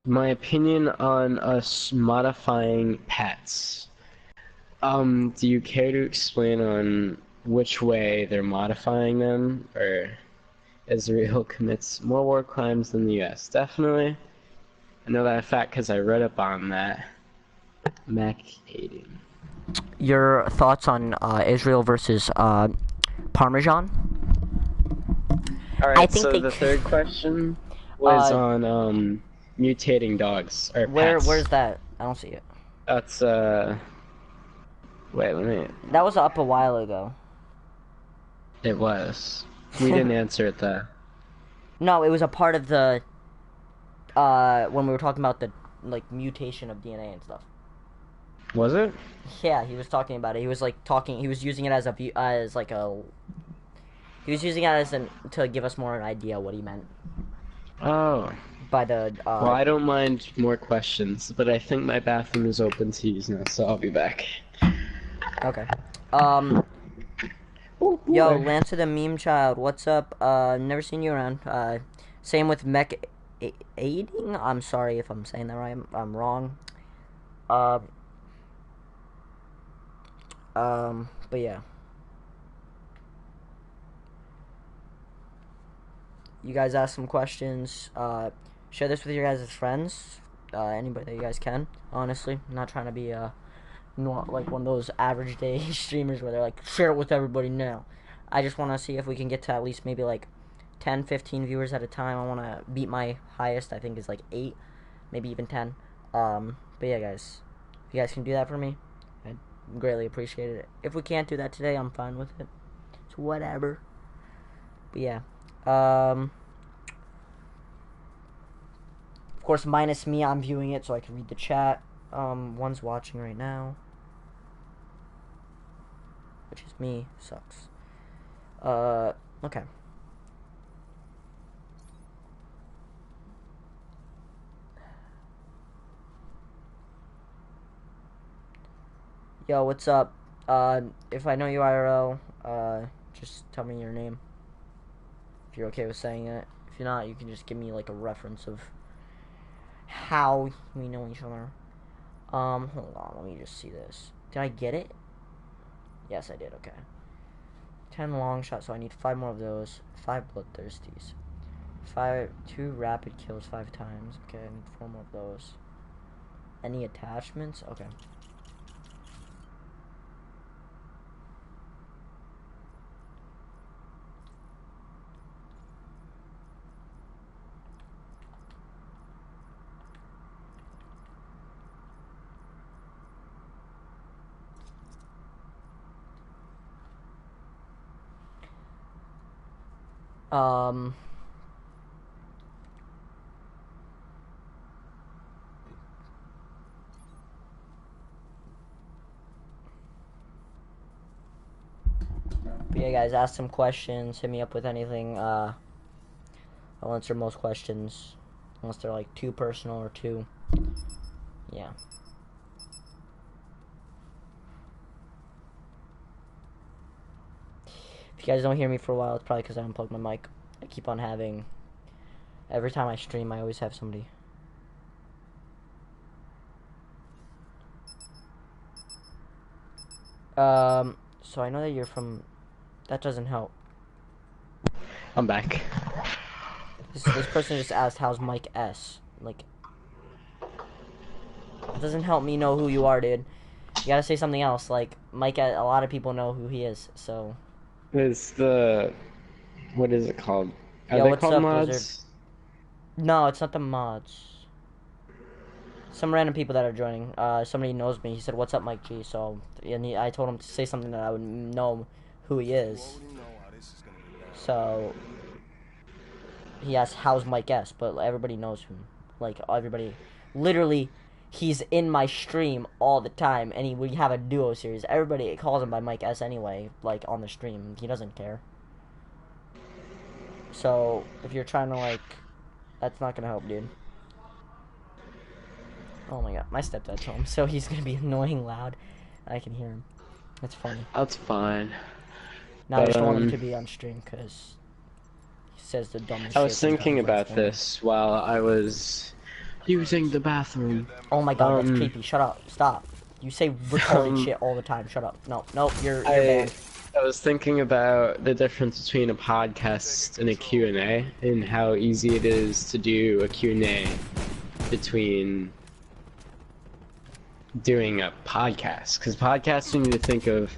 My opinion on us modifying pets. Do you care to explain on which way they're modifying them, or Israel commits more war crimes than the US? Definitely. I know that fact because I read up on that. Mac 80. Your thoughts on Israel versus Parmesan? Alright, I think so they the c- third question was Uh, on mutating dogs, or pets. Where's that? I don't see it. That's, wait, let me... That was up a while ago. It was. We didn't answer it though. No, it was a part of the when we were talking about the like mutation of DNA and stuff. Was it? Yeah, he was talking about it. He was like talking. He was using it as a view, as like a. He was using it as an to give us more an idea what he meant Oh. by the. Well, I don't mind more questions, but I think my bathroom is open to use now, so I'll be back. Okay. Ooh, Yo, boy. Lance of the Meme Child, what's up? Never seen you around. Same with Mech Aiding. I'm sorry if I'm saying that right. I'm wrong. But yeah. You guys ask some questions. Share this with your guys' friends. Anybody that you guys can. Honestly, I'm not trying to be not like one of those average day streamers where they're like, share it with everybody now. I just want to see if we can get to at least maybe like 10, 15 viewers at a time. I want to beat my highest, I think is like 8, maybe even 10. But yeah, guys, if you guys can do that for me, I'd greatly appreciate it. If we can't do that today, I'm fine with it. It's whatever. But yeah. Of course, minus me, I'm viewing it so I can read the chat. One's watching right now. Which is me. Sucks. Okay. Yo, what's up? If I know you IRL, just tell me your name. If you're okay with saying it. If you're not, you can just give me like a reference of how we know each other. Hold on, let me just see this. Did I get it? Yes, I did, okay. 10 long shots, so I need 5 more of those. 5 bloodthirsties. 2 rapid kills 5 times. Okay, I need 4 more of those. Any attachments? Okay. But yeah, guys, ask some questions. Hit me up with anything. I'll answer most questions. Unless they're like too personal or too. Yeah. If you guys don't hear me for a while, it's probably because I unplugged my mic. I keep on having. Every time I stream, I always have somebody. So I know that you're from. That doesn't help. I'm back. This person just asked, how's Mike S? Like, it doesn't help me know who you are, dude. You gotta say something else. Like, Mike, a lot of people know who he is, so. It's the... What is it called? Are Yo, they what's called up, mods? Blizzard? No, it's not the mods. Some random people that are joining. Somebody knows me. He said, "What's up, Mike G?" So, and I told him to say something that I would know who he is. So, he asked, "How's Mike S?" But everybody knows him. Like everybody, literally, he's in my stream all the time, and we have a duo series. Everybody calls him by Mike S anyway. Like on the stream, he doesn't care. So, if you're trying to like, that's not gonna help, dude. Oh my god, my stepdad's home, so he's gonna be annoying loud. I can hear him. That's funny. That's fine. Now I just don't want him to be on stream because he says the dumbest shit. I was thinking sometimes, about this while I was using the bathroom. Oh my god, that's creepy. Shut up. Stop. You say retarded shit all the time. Shut up. No, no, you're banned. I was thinking about the difference between a podcast and a Q&A and how easy it is to do a Q&A between doing a podcast, because podcasts you need to think of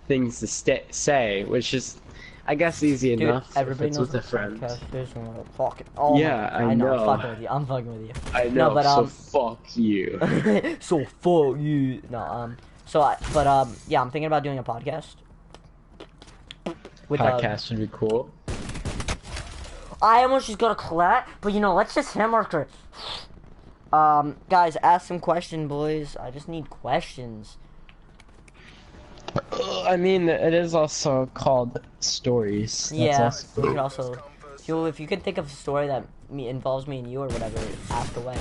things to say, which is, I guess, easy Dude, enough. everybody knows with a what friend. podcast is and what fucking. Oh Yeah, my, I know. I'm fucking with you. I'm fucking with you. I know. No, but so fuck you. so fuck you. No, yeah, I'm thinking about doing a podcast. With Podcast would be cool. I almost just got a collat, but you know, let's just hammer it. Guys, ask some question, boys. I just need questions. I mean, it is also called stories. That's Yeah, also we could also, if you could think of a story that involves me and you or whatever, ask away.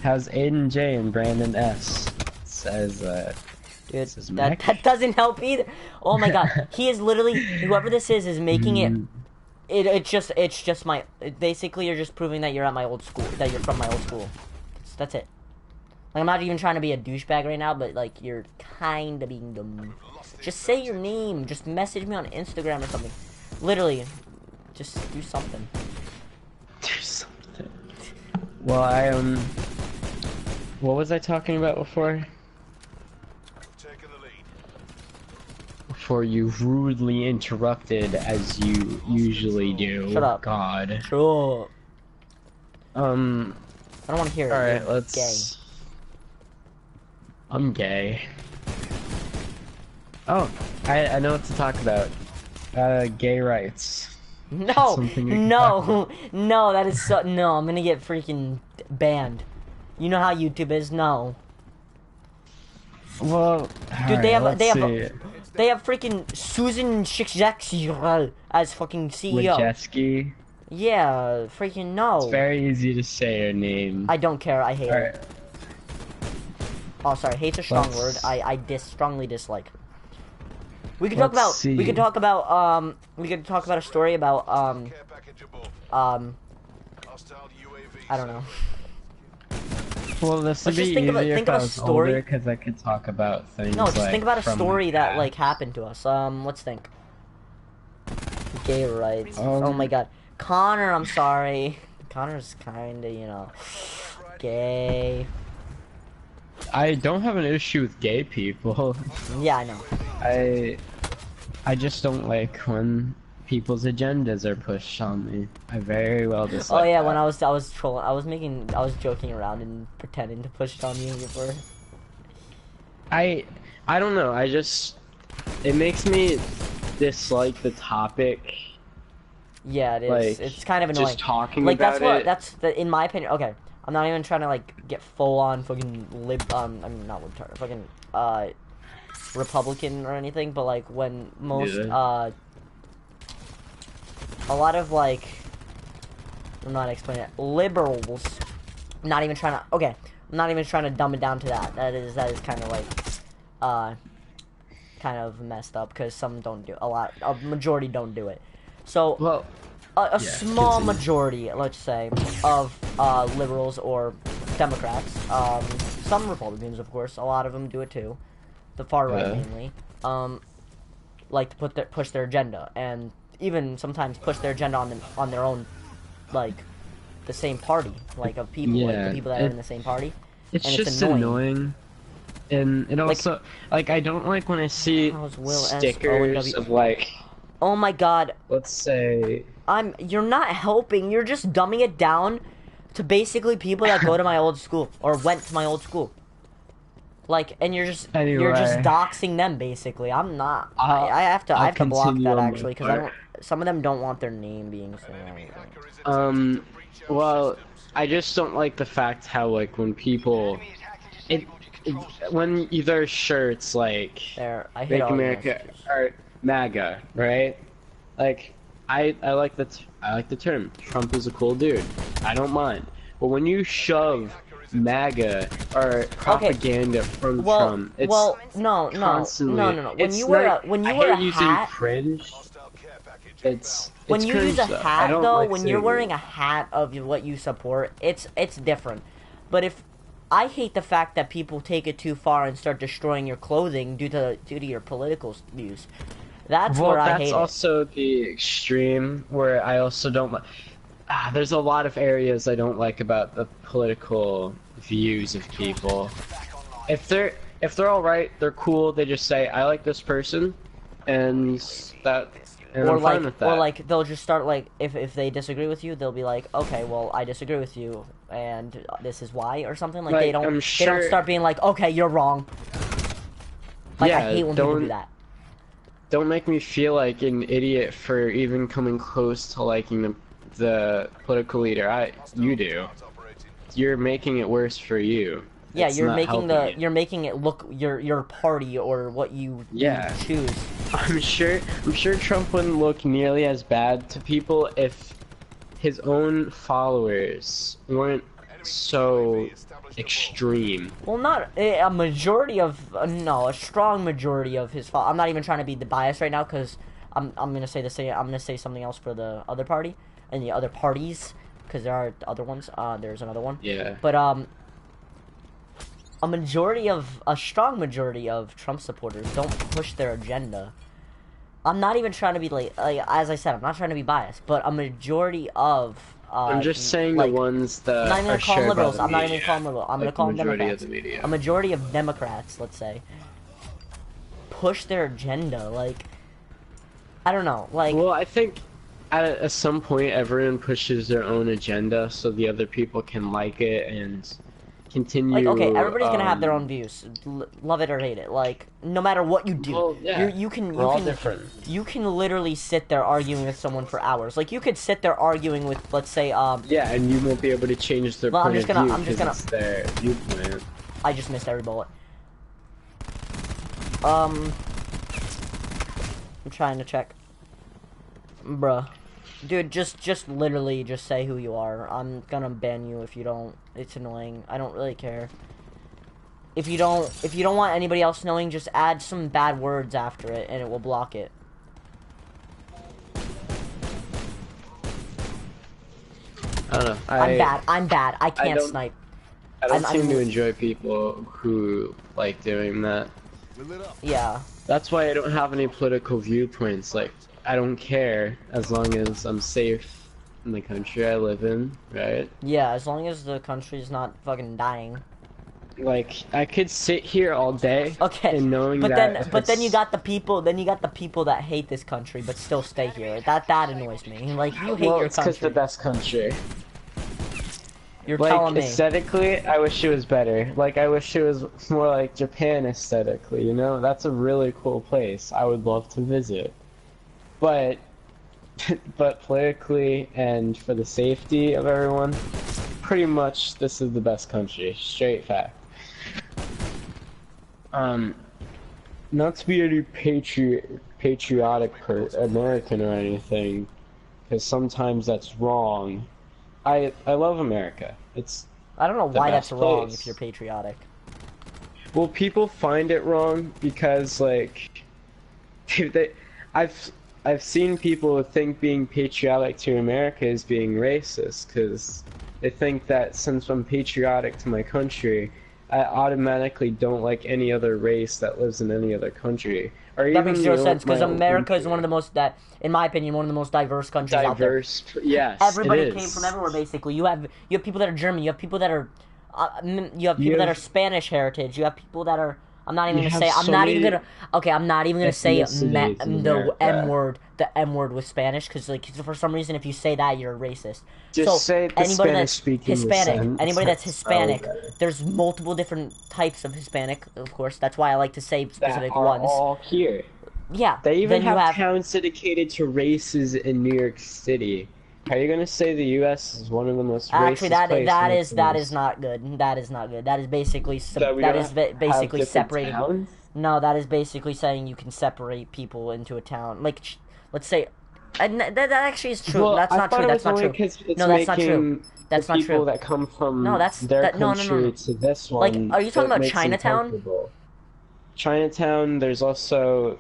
How's Aiden J and Brandon S? Says Dude, says that doesn't help either. Oh my god, he is literally, whoever this is making it. It's just my. Basically, you're just proving that you're at my old school, that you're from my old school. That's it. Like, I'm not even trying to be a douchebag right now, but like, you're kind of being dumb. Just say your name. Just message me on Instagram or something. Literally, just do something. Do something. Well, what was I talking about before? Before you rudely interrupted, as you usually do. Shut up. God. Shut up. I don't want to hear it. Alright, let's... Gay. I'm gay. Oh, I know what to talk about. Gay rights. No, no, that is so. No, I'm gonna get freaking banned. You know how YouTube is. No. Well, dude, right, they have freaking Susan Shikzak as fucking CEO. Wojcicki. Yeah, freaking no. It's very easy to say her name. I don't care. I hate her. it. Oh, sorry. Hate's a strong word. I strongly dislike. We could talk about. We could talk about. We could talk about a story about. I don't know. Well, this would be easier if I was older, because I could talk about things. No, just think about a story that like happened to us. Let's think. Gay rights. Oh my god, Connor. I'm sorry. Connor's kinda, you know, gay. I don't have an issue with gay people. Yeah, I know. I just don't like when people's agendas are pushed on me. I very well dislike. Oh yeah, that. when I was trolling, I was joking around and pretending to push it on you before. I don't know. It makes me dislike the topic. Yeah, it is. Like, it's kind of annoying. Just talking like about that's in my opinion. Okay, I'm not even trying to like get full on fucking I mean not libtard, fucking Republican or anything, but like when most a lot of like, I'm not explaining it, liberals, not even trying to, okay, I'm not even trying to dumb it down to that. That is kind of like, kind of messed up, because some don't do, a majority don't do it. So, well, a small majority, let's say, of liberals or Democrats, some Republicans, of course, a lot of them do it too, the far right mainly, like to push their agenda, and even sometimes push their agenda on their own, like the same party, like of people, like the people that are in the same party. It's just annoying. And it also, like, I don't like when I see stickers of like, oh my god, let's say, you're not helping, you're just dumbing it down to basically people that go to my old school or went to my old school. Like, and you're just doxing them basically. I'm not. I have to block that actually, because some of them don't want their name being said. Well, I just don't like the fact how, like, when people, when their shirts like Make America or MAGA, right? Like, I like the term. Trump is a cool dude. I don't mind. But when you shove MAGA or propaganda from Trump, it's no. When you wear a hat, cringe. When you use a hat, though, when you're wearing a hat of what you support, it's different. But if I hate the fact that people take it too far and start destroying your clothing due to your political views. That's where I hate it. That's also the extreme where I also don't like. There's a lot of areas I don't like about the political views of people. If they're all right, they're cool. They just say I like this person, and that. And I'm fine with that. Or like they'll just start like if they disagree with you, they'll be like, okay, well I disagree with you, and this is why, or something. Like they don't start being like, okay, you're wrong. Like, I hate when people do that. Don't make me feel like an idiot for even coming close to liking the the political leader. You do. You're making it worse for you. Yeah, It's you're not making helping you're making it look your party or what you choose. I'm sure Trump wouldn't look nearly as bad to people if his own followers weren't so extreme. Well, not a majority of no, a strong majority of his. I'm not even trying to be the bias right now because I'm gonna say the same. I'm gonna say something else for the other party and the other parties because there are other ones. There's another one. Yeah. But a strong majority of Trump supporters don't push their agenda. I'm not even trying to be like as I said, I'm not trying to be biased, but a majority of I'm just saying the ones that I'm not even are gonna call them shared by liberals. the I'm not even media. gonna call them liberals. I'm gonna call them Democrats. A majority of Democrats, let's say, push their agenda. Like, I don't know. Like, Well, I think at some point everyone pushes their own agenda so the other people can like it and continue. like okay, everybody's gonna have their own views, love it or hate it. Like, no matter what you do, Well, yeah, you can different. You can literally sit there arguing with someone for hours. Like, you could sit there arguing with, let's say, Yeah, and you won't be able to change their well, point of view I'm just gonna. it's their viewpoint. I just missed every bullet. I'm trying to check. Bruh. Dude, just literally just say who you are. I'm gonna ban you if you don't. It's annoying. I don't really care. If you don't want anybody else knowing, just add some bad words after it and it will block it. I don't know. I'm bad. I can't snipe. I don't seem to enjoy people who like doing that. Yeah. That's why I don't have any political viewpoints. Like, I don't care as long as I'm safe in the country I live in, right? Yeah, as long as the country's not fucking dying. Like, I could sit here all day, okay, and knowing but that then you got the people that hate this country but still stay here. That annoys me. Like, you hate your it's because country. the best country. You're like, telling me. Aesthetically, I wish it was better. Like, I wish it was more like Japan aesthetically, you know? That's a really cool place. I would love to visit. But politically and for the safety of everyone, pretty much this is the best country. Straight fact. Not to be any patriotic American or anything, because sometimes that's wrong. I love America. I don't know why that's wrong place. if you're patriotic. Well, people find it wrong because, like, I've seen people think being patriotic to America is being racist because they think that since I'm patriotic to my country, I automatically don't like any other race that lives in any other country. Or that makes zero sense because America is one of the most, in my opinion, one of the most diverse countries out there. Yes, everybody came from everywhere basically. You have people that are German. You have people that are that are Spanish heritage. You have people that are. I'm not even gonna say. I'm not even gonna say the M word. The M word with Spanish because like for some reason if you say that you're a racist. Just say the anybody that's Spanish-speaking Hispanic, anybody that's Hispanic, there's multiple different types of Hispanic. Of course, that's why I like to say specific that are ones. all here. Yeah, they even then have towns dedicated to races in New York City. Are you gonna say the U.S. is one of the most actually racist places? that is not good. That is not good. That is basically basically separating. Towns? No, that is basically saying you can separate people into a town. Like, let's say, and that actually is true. Well, that's not true. That's not true. No, that's not true. That's not true. People that come from their country to this one. Like, are you talking about Chinatown? Chinatown. There's also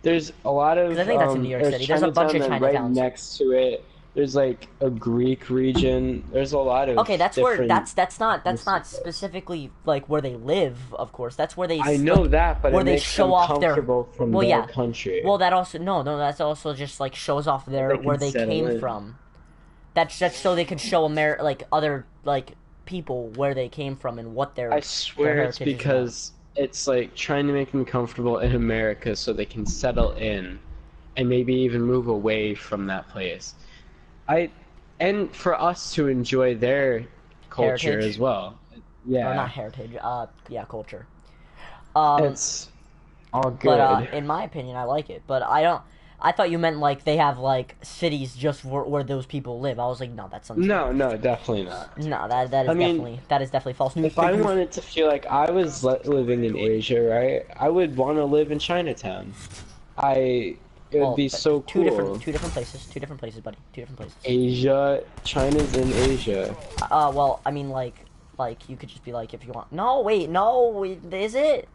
a lot of. I think that's in New York City. There's a bunch of Chinatowns. Right next to it, there's like a Greek region. There's a lot of. Okay, that's where that's not specifically like where they live. Of course, that's where they. I know that, but where it they makes show them off their from their country. Well, that also no, that's also just like shows off where they came from. That's just so they could show other people where they came from and what their. I swear it's because it's like trying to make them comfortable in America so they can settle in, and maybe even move away from that place. And for us to enjoy their culture heritage. as well. Yeah. Or not heritage. Culture. It's all good. But in my opinion, I like it. But I I thought you meant like they have like cities just where those people live. I was like, no, that's untrue. No, definitely not. No, that is definitely false news. If I wanted to feel like I was living in Asia, right, I would want to live in Chinatown. It would be so two cool. Two different places, buddy. Two different places. Asia, China's in Asia. Well, I mean, like you could just be like, if you want. No, wait, no, is it?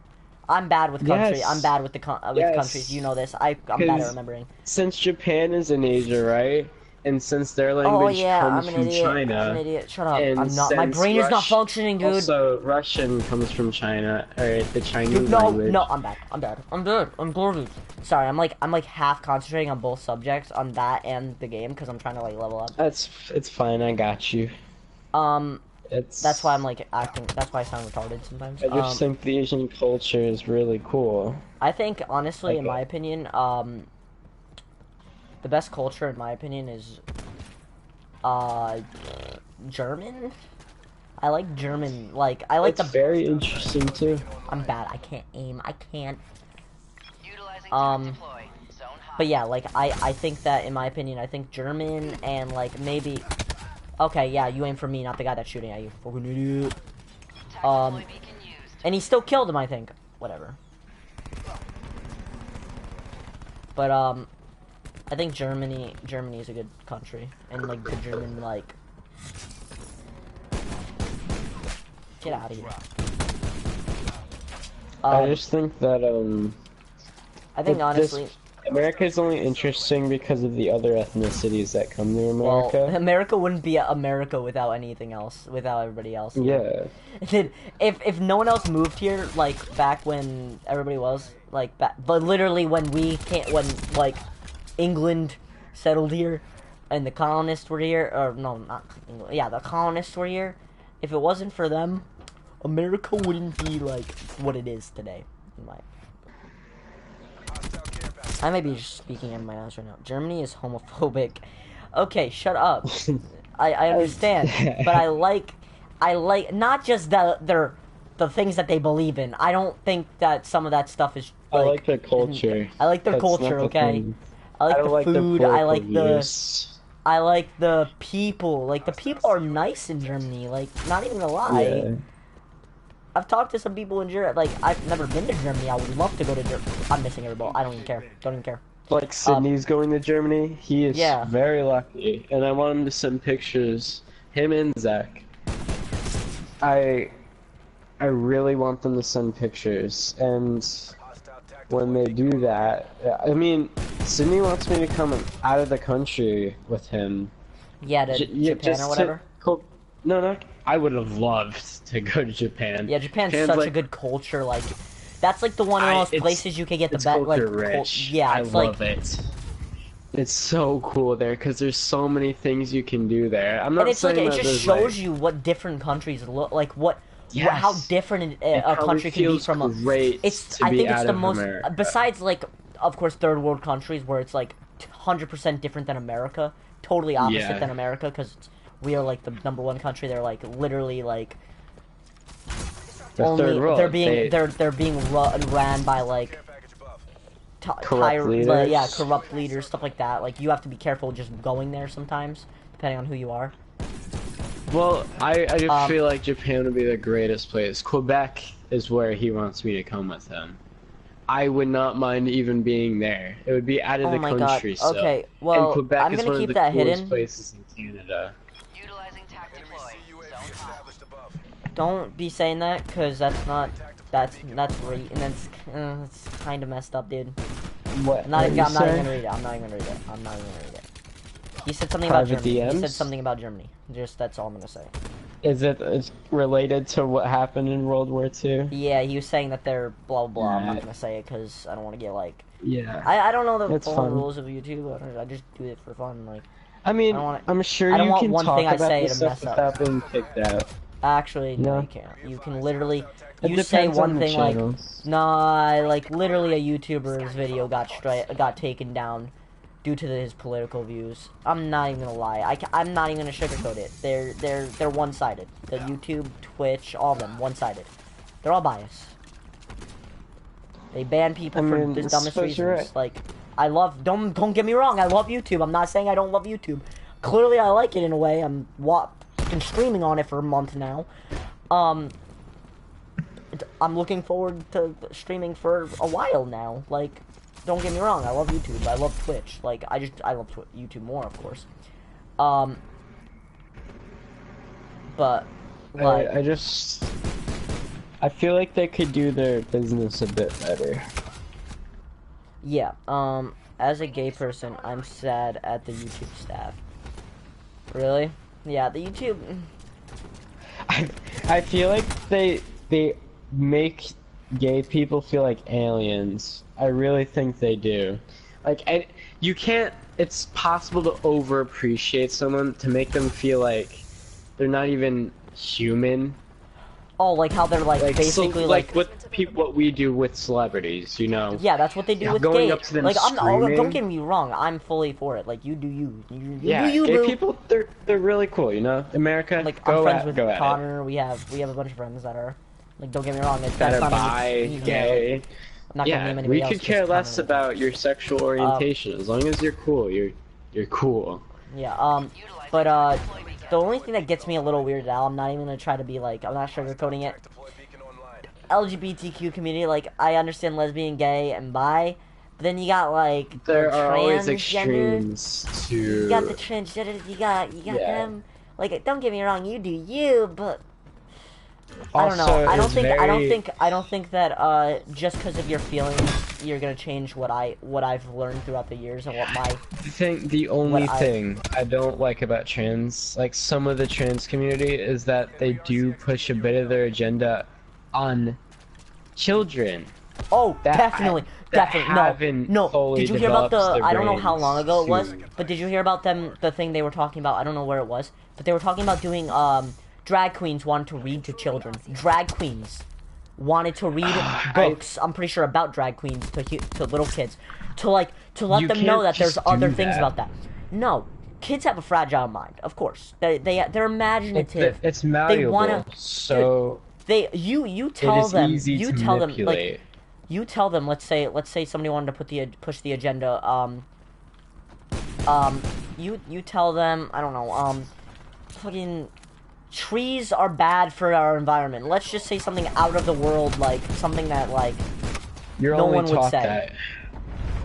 I'm bad with country. Yes. I'm bad with the countries. You know this. I'm bad at remembering. Since Japan is in Asia, right? And since their language comes from China, I'm an idiot. Shut up. and I'm not. My brain is not functioning, dude. Also, Russian comes from China, or the Chinese language. No, I'm bad. I'm garbage. Sorry, I'm like half concentrating on both subjects, on that and the game, because I'm trying to like level up. It's fine. I got you. That's why I'm like acting. That's why I sound retarded sometimes. I just think the Asian culture is really cool. I think honestly, in my opinion, the best culture in my opinion is German. I like German. Like I like it's very interesting too. I'm bad. I can't aim. I can't. But yeah, like I think that in my opinion, I think German and like maybe. Okay, yeah, you aim for me, not the guy that's shooting at you. Fucking idiot. And he still killed him, I think. Whatever. But, I think Germany is a good country. And, like, the German, like... Get out of here. I just think that, I think, honestly... America is only interesting because of the other ethnicities that come to America. Well, America wouldn't be America without anything else, without everybody else. Yeah. If no one else moved here, like back when everybody was like but literally when like England settled here, and the colonists were here, or no, not England. Yeah, the colonists were here. If it wasn't for them, America wouldn't be like what it is today. In my I may be just speaking in my eyes right now. Germany is homophobic. Okay, shut up. I understand, but I like not just the things that they believe in. I don't think that some of that stuff is. Like, I like their culture. I like their That's culture. Okay, I like the food. I like the people. Like the people are nice in Germany. Like not even gonna lie. Yeah. I've talked to some people in Europe. Like I've never been to Germany. I would love to go to Germany. I'm missing every ball. I don't even care. Don't even care. Like Sydney's going to Germany. He is very lucky, and I want him to send pictures. Him and Zach. I really want them to send pictures, and when they do that, I mean, Sydney wants me to come out of the country with him. Yeah, to Japan or whatever. No, I would have loved to go to Japan. Yeah, Japan's such like, a good culture. Like, that's like the one of those places you could get the best. Like, rich. Yeah, I love it. It's so cool there because there's so many things you can do there. I'm not and it's saying like, it just shows you what different countries look like. How different a country can be from a. It's. I think it's the most. Besides, like, of course, third world countries where it's like 100% different than America. Totally opposite than America because we are like the #1 country. They're like literally like. They're being ran by like. Corrupt leaders. Corrupt leaders, stuff like that. Like you have to be careful just going there sometimes, depending on who you are. Well, I just feel like Japan would be the greatest place. Quebec is where he wants me to come with him. I would not mind even being there. It would be out of the country. God. Okay, well, and Quebec I'm gonna is keep one of that the coolest hidden. places in Canada. Don't be saying that, cause that's not. That's right, and that's kind of messed up, dude. What? I'm not even gonna read it. I'm not even gonna read it. He said something about Germany. DMs? He said something about Germany. Just that's all I'm gonna say. Is it related to what happened in World War II? Yeah, he was saying that they're blah blah blah. I'm not gonna say it because I don't want to get like. Yeah. I don't know the full rules of YouTube. I just do it for fun. Like. I mean, I'm sure you can talk about this stuff without being kicked out. Actually, no, you can't. You can literally. You say one thing like, nah, like literally a YouTuber's video got taken down due to his political views. I'm not even gonna lie. I'm not even gonna sugarcoat it. They're one-sided. The YouTube, Twitch, all of them one-sided. They're all biased. They ban people for the dumbest reasons. Right. Like, I love. Don't get me wrong. I love YouTube. I'm not saying I don't love YouTube. Clearly, I like it in a way. Been streaming on it for a month now. I'm looking forward to streaming for a while now. Like, don't get me wrong. I love YouTube. I love Twitch. Like, I love YouTube more, of course. But like, I feel like they could do their business a bit better. Yeah. As a gay person, I'm sad at the YouTube staff. Really? Yeah, the YouTube. I feel like they make gay people feel like aliens. I really think they do. Like, you can't. It's possible to over-appreciate someone to make them feel like they're not even human. Oh, like how they're like basically like what we do with celebrities, you know? Yeah, that's what they do with going gay. up to them like, screaming. don't get me wrong. I'm fully for it. Like, you do you. Yeah, do you, gay boo. people, they're really cool, you know? America, Like, go I'm friends at, with go at Connor. We have a bunch of friends that are like, don't get me wrong. that are bi, gay. I'm not gonna name anybody we else could care because less Connor- about your sexual orientation. As long as you're cool, you're cool. Yeah. But the only thing that gets me a little weirded out, I'm not even gonna try to be like, I'm not sugarcoating it. LGBTQ community, like, I understand lesbian, gay, and bi, but then you got like There the are always transgender. extremes to. You got the transgender. You got them. Like, don't get me wrong, you do you, but I don't know. Also, I don't it's think. very- I don't think that just because of your feelings, you're gonna change what I've learned throughout the years and what my. I think the only thing I don't like about trans, like some of the trans community, is that they do push a bit of their agenda on children. Oh, that definitely. No. fully Did you hear about the? developed their I don't know how long ago it was, brains to- but did you hear about them? The thing they were talking about. I don't know where it was, but they were talking about doing. Drag queens wanted to read to children. Drag queens wanted to read books. I'm pretty sure about drag queens to little kids, to let You them know can't that there's just other do things that. about that. No, kids have a fragile mind. Of course, they're imaginative. It's malleable. They wanna. So You tell is them. easy You to tell them manipulate. like. You tell them. Let's say somebody wanted to push the agenda. You tell them. I don't know. Fucking. Trees are bad for our environment. Let's just say something out of the world, like something that like you're no only one would taught say.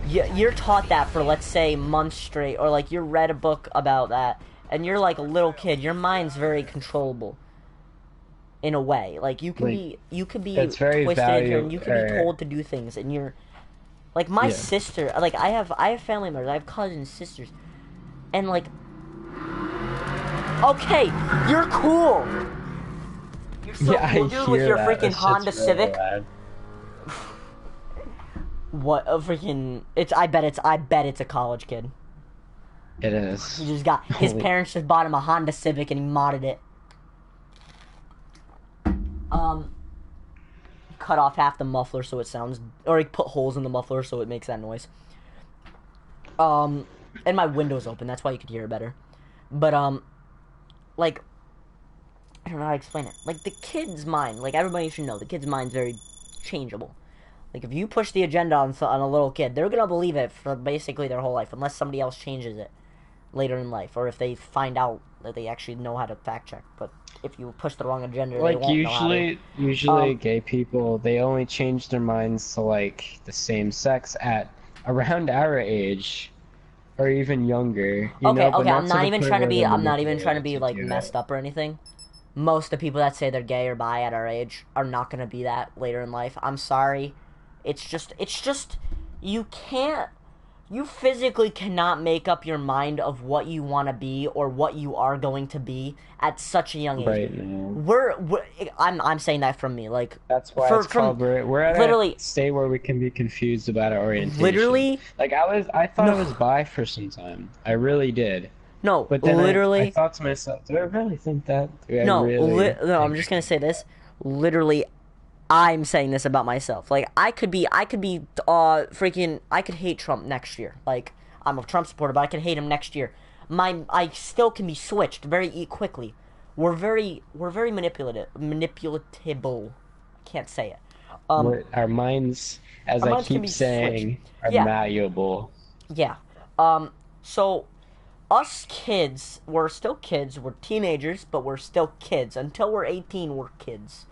that. You're taught that for, let's say, months straight, or like you read a book about that, and you're like a little kid. Your mind's very controllable in a way. Like you can be it's very twisted, and you can be told to do things, and you're like my Yeah. sister. Like I have family members, I have cousins, sisters, and like. Okay, you're cool. You're so cool, dude, with your freaking Honda Civic. What a freaking! I bet it's a college kid. It is. He just got his parents just bought him a Honda Civic and he modded it. Cut off half the muffler so it sounds, or he put holes in the muffler so it makes that noise. And my window's open, that's why you could hear it better. But like, I don't know how to explain it. Like, the kid's mind, like, everybody should know, the kid's mind's very changeable. Like, if you push the agenda on a little kid, they're gonna believe it for basically their whole life, unless somebody else changes it later in life, or if they find out that they actually know how to fact check. But if you push the wrong agenda, like, they won't know how to. usually gay people, they only change their minds to, like, the same sex at around our age. Or even younger. Okay, but I'm not even trying to be. I'm not even trying to be like do messed that. up or anything. Most of the people that say they're gay or bi at our age are not gonna be that later in life. I'm sorry. It's just. You can't. You physically cannot make up your mind of what you want to be or what you are going to be at such a young age. Right now. I'm saying that from me. Like, That's why it's called. We're at literally a state where we can be confused about our orientation. Literally. Like I thought I was bi for some time. I really did. No, But then literally. I thought to myself, do I really think that? No, I'm just gonna say this. Literally, I'm saying this about myself. Like, I could hate Trump next year. Like, I'm a Trump supporter, but I could hate him next year. I still can be switched very quickly. We're very manipulatable. Can't say it. Our minds, as I keep saying, are malleable. Yeah. So us kids, we're still kids. We're teenagers, but we're still kids. Until we're 18, we're kids.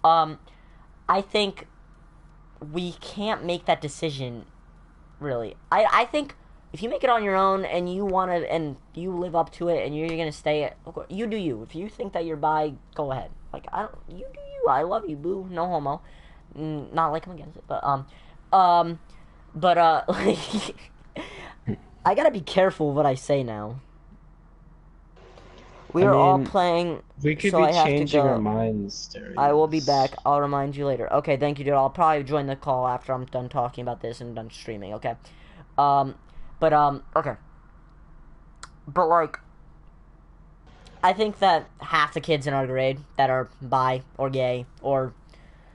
Um, I think we can't make that decision. Really, I think if you make it on your own and you want to and you live up to it and you're gonna stay, you do you. If you think that you're bi, go ahead. Like I don't, you do you. I love you, boo. No homo. Not like I'm against it, um, like I gotta be careful what I say now. We I are all mean, playing, we could so be I have to changing our go. minds during I will be back. this. I'll remind you later. Okay, thank you, dude. I'll probably join the call after I'm done talking about this and done streaming. Okay. Um, okay. But like, I think that half the kids in our grade that are bi or gay or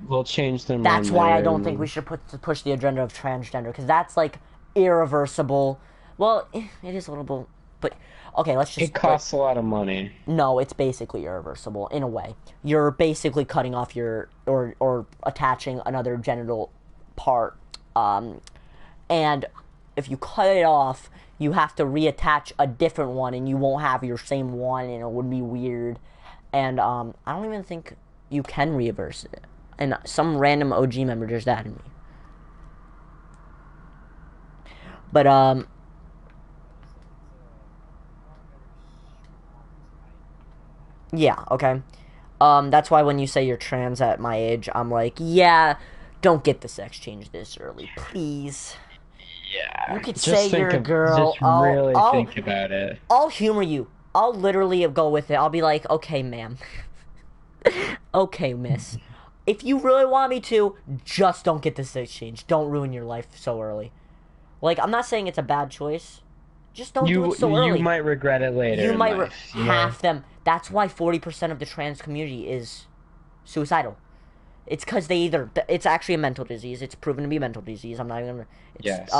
We'll change their mind that's why I later, don't think we should push the agenda of transgender because that's like irreversible. Well, it is a little bit, but okay, let's just. it costs a lot of money. No, it's basically irreversible in a way. You're basically cutting off your or attaching another genital part, and if you cut it off, you have to reattach a different one, and you won't have your same one, and it would be weird. And I don't even think you can reverse it. And some random OG member just added me. But yeah, okay. That's why when you say you're trans at my age, I'm like, yeah, don't get the sex change this early, please. Yeah. You could Just say think you're a of, girl. just really think about it. I'll humor you. I'll literally go with it. I'll be like, okay, ma'am. Okay, miss. If you really want me to, just don't get the sex change. Don't ruin your life so early. Like, I'm not saying it's a bad choice. Just don't do it so early. You might regret it later. You in might life, half them. That's why 40% of the trans community is suicidal. It's because they either it's actually a mental disease. It's proven to be a mental disease. I'm not even gonna. It's, yes.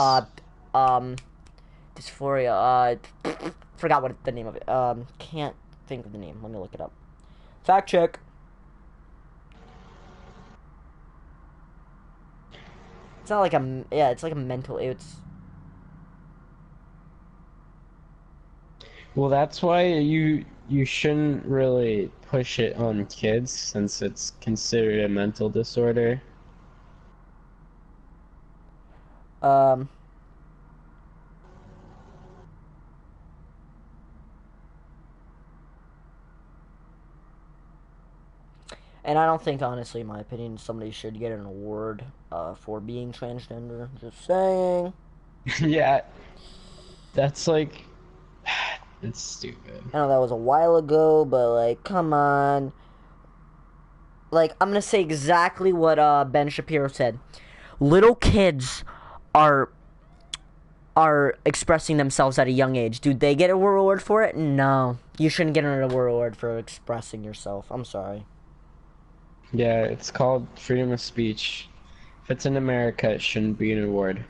Dysphoria. Forgot what the name of it. Can't think of the name. Let me look it up. Fact check. It's not like a yeah. It's like a mental. It's. Well, that's why you shouldn't really push it on kids since it's considered a mental disorder. Um. And I don't think, honestly, in my opinion, somebody should get an award for being transgender. Just saying. Yeah, that's like, it's stupid. I know that was a while ago, but, like, come on. Like, I'm gonna say exactly what Ben Shapiro said. Little kids are expressing themselves at a young age. Do they get a reward for it? No. You shouldn't get an award for expressing yourself. I'm sorry. Yeah, it's called freedom of speech. If it's in America, it shouldn't be an award.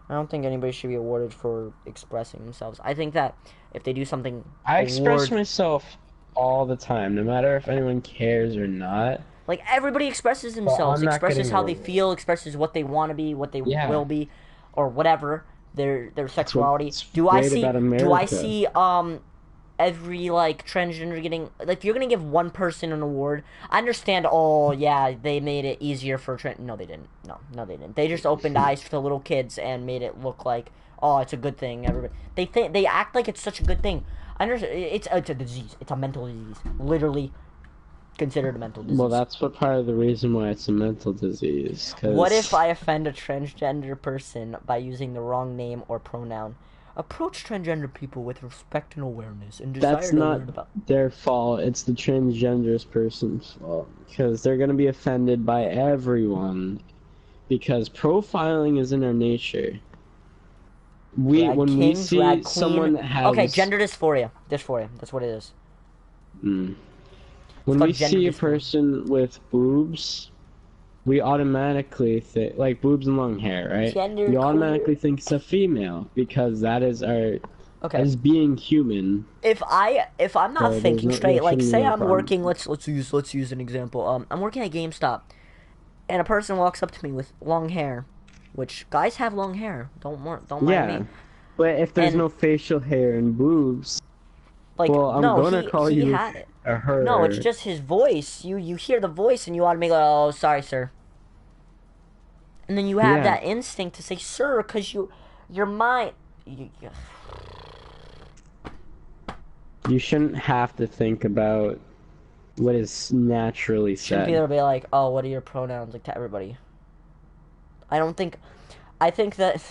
I don't think anybody should be awarded for expressing themselves. I think that if they do something... I express myself all the time, no matter if anyone cares or not. Like, everybody expresses themselves, expresses how they awarded. feel, expresses what they want to be, what they Yeah. will be, or whatever, their sexuality. what's Do I great see about every, like, transgender getting... Like, if you're gonna give one person an award, I understand, oh, yeah, they made it easier for... No, they didn't. No, they didn't. They just opened eyes for the little kids and made it look like, oh, it's a good thing. Everybody... They act like it's such a good thing. I understand. It's a disease. It's a mental disease. Literally considered a mental disease. Well, that's what part of the reason why it's a mental disease. What if I offend a transgender person by using the wrong name or pronoun? Approach transgender people with respect and awareness and desire That's to not learn about. their fault. It's the transgender's person's fault because they're gonna be offended by everyone because profiling is in our nature. Drag When king, we see drag someone that has okay, gender dysphoria. Dysphoria. That's what it is. When called we gender see a dysphoria. person with boobs, we automatically think like boobs and long hair, right? Gender We automatically think it's a female because that is our as being human. If I'm not So thinking there straight, like shouldn't say be a I'm problem. working. Let's use an example. I'm working at GameStop, and a person walks up to me with long hair, which guys have long hair. Don't mind Yeah, me. but if there's And no facial hair and boobs, like, well, I'm no, gonna call he you had it. a No, it's her. just his voice. You hear the voice and you automatically go, oh, sorry, sir. And then you have Yeah, that instinct to say, sir, because your mind. you shouldn't have to think about what is naturally Shouldn't be said. able to be like, oh, what are your pronouns, like, to everybody. I don't think. I think that.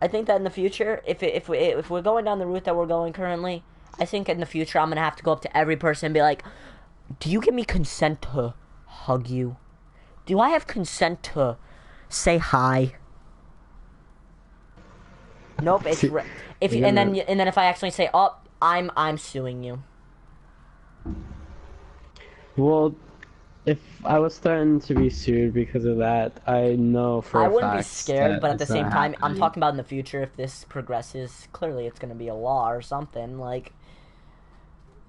I think that in the future, if we're going down the route that we're going currently, I think in the future I'm gonna have to go up to every person and be like, "Do you give me consent to hug you? Do I have consent to say hi?" Nope. If You're and gonna. then if I actually say, "Oh, I'm suing you." Well, if I was threatened to be sued because of that, I know for I a wouldn't be fact scared, that but at the it's not same time, I'm happening. talking about in the future. If this progresses, clearly it's gonna be a law or something. Like,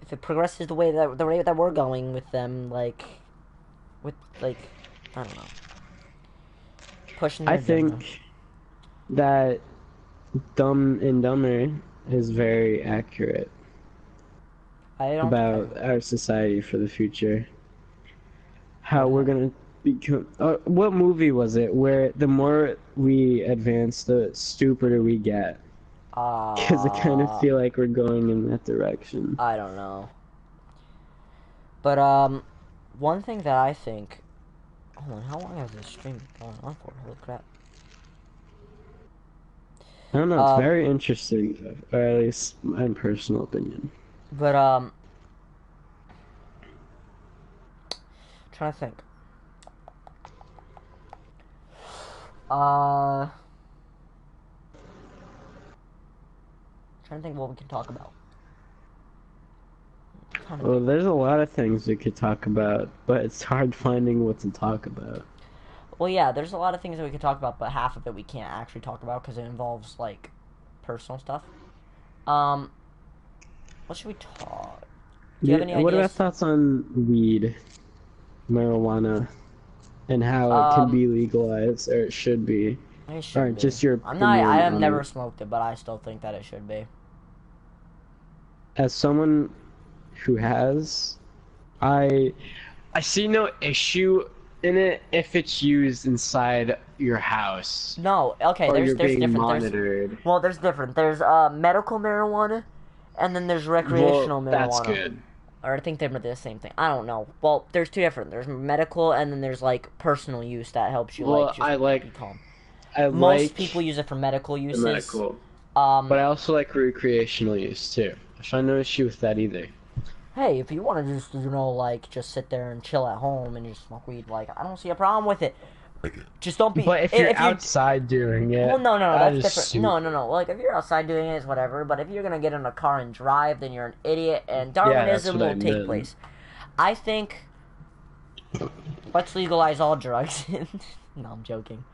if it progresses the way that we're going with them, with like, I don't know, pushing I their agenda. think that Dumb and Dumber is very accurate I don't. about our society for the future. How What we're happened? gonna become. What movie was it where the more we advance, the stupider we get? Because I kind of Uh, feel like we're going in that direction. I don't know. But one thing that I think. Hold on, how long has this stream been going on for? Holy crap. I don't know. It's Um, very interesting, or at least my personal opinion. but trying to think. Uh, trying to think what we can talk about. Trying to Well, think. there's a lot of things we could talk about, but it's hard finding what to talk about. Well, yeah, there's a lot of things that we could talk about, but half of it we can't actually talk about because it involves like personal stuff. Um, what should we talk? Do you have any What are your ideas? thoughts on weed, marijuana, and how it can Um, be legalized, or it should be? it Or should be. just your I'm not. I opinion have on never it. smoked it, but I still think that it should be. As someone who has, I I see no issue in it if it's used inside your house No, okay. or you're There's being different. monitored. There's different. There's medical marijuana, and then there's Well, recreational that's marijuana. good. Or I think they're the same thing. I don't know. Well, there's two different. There's medical, and then there's like personal use that helps you like Well, just be calm. I Most like people use it for medical the uses. medical, but Um, I also like recreational use too. I find no issue with that either. hey, if you want to just like just sit there and chill at home and just smoke weed, like I don't see a problem with it. Just don't be But if you're if you're. outside doing Well, it, no, that that's is different. No, super. no. Like if you're outside doing it, it's whatever. But if you're gonna get in a car and drive, then you're an idiot, and Yeah, that's Darwinism what I will take meant. place. I think let's legalize all drugs. No, I'm joking.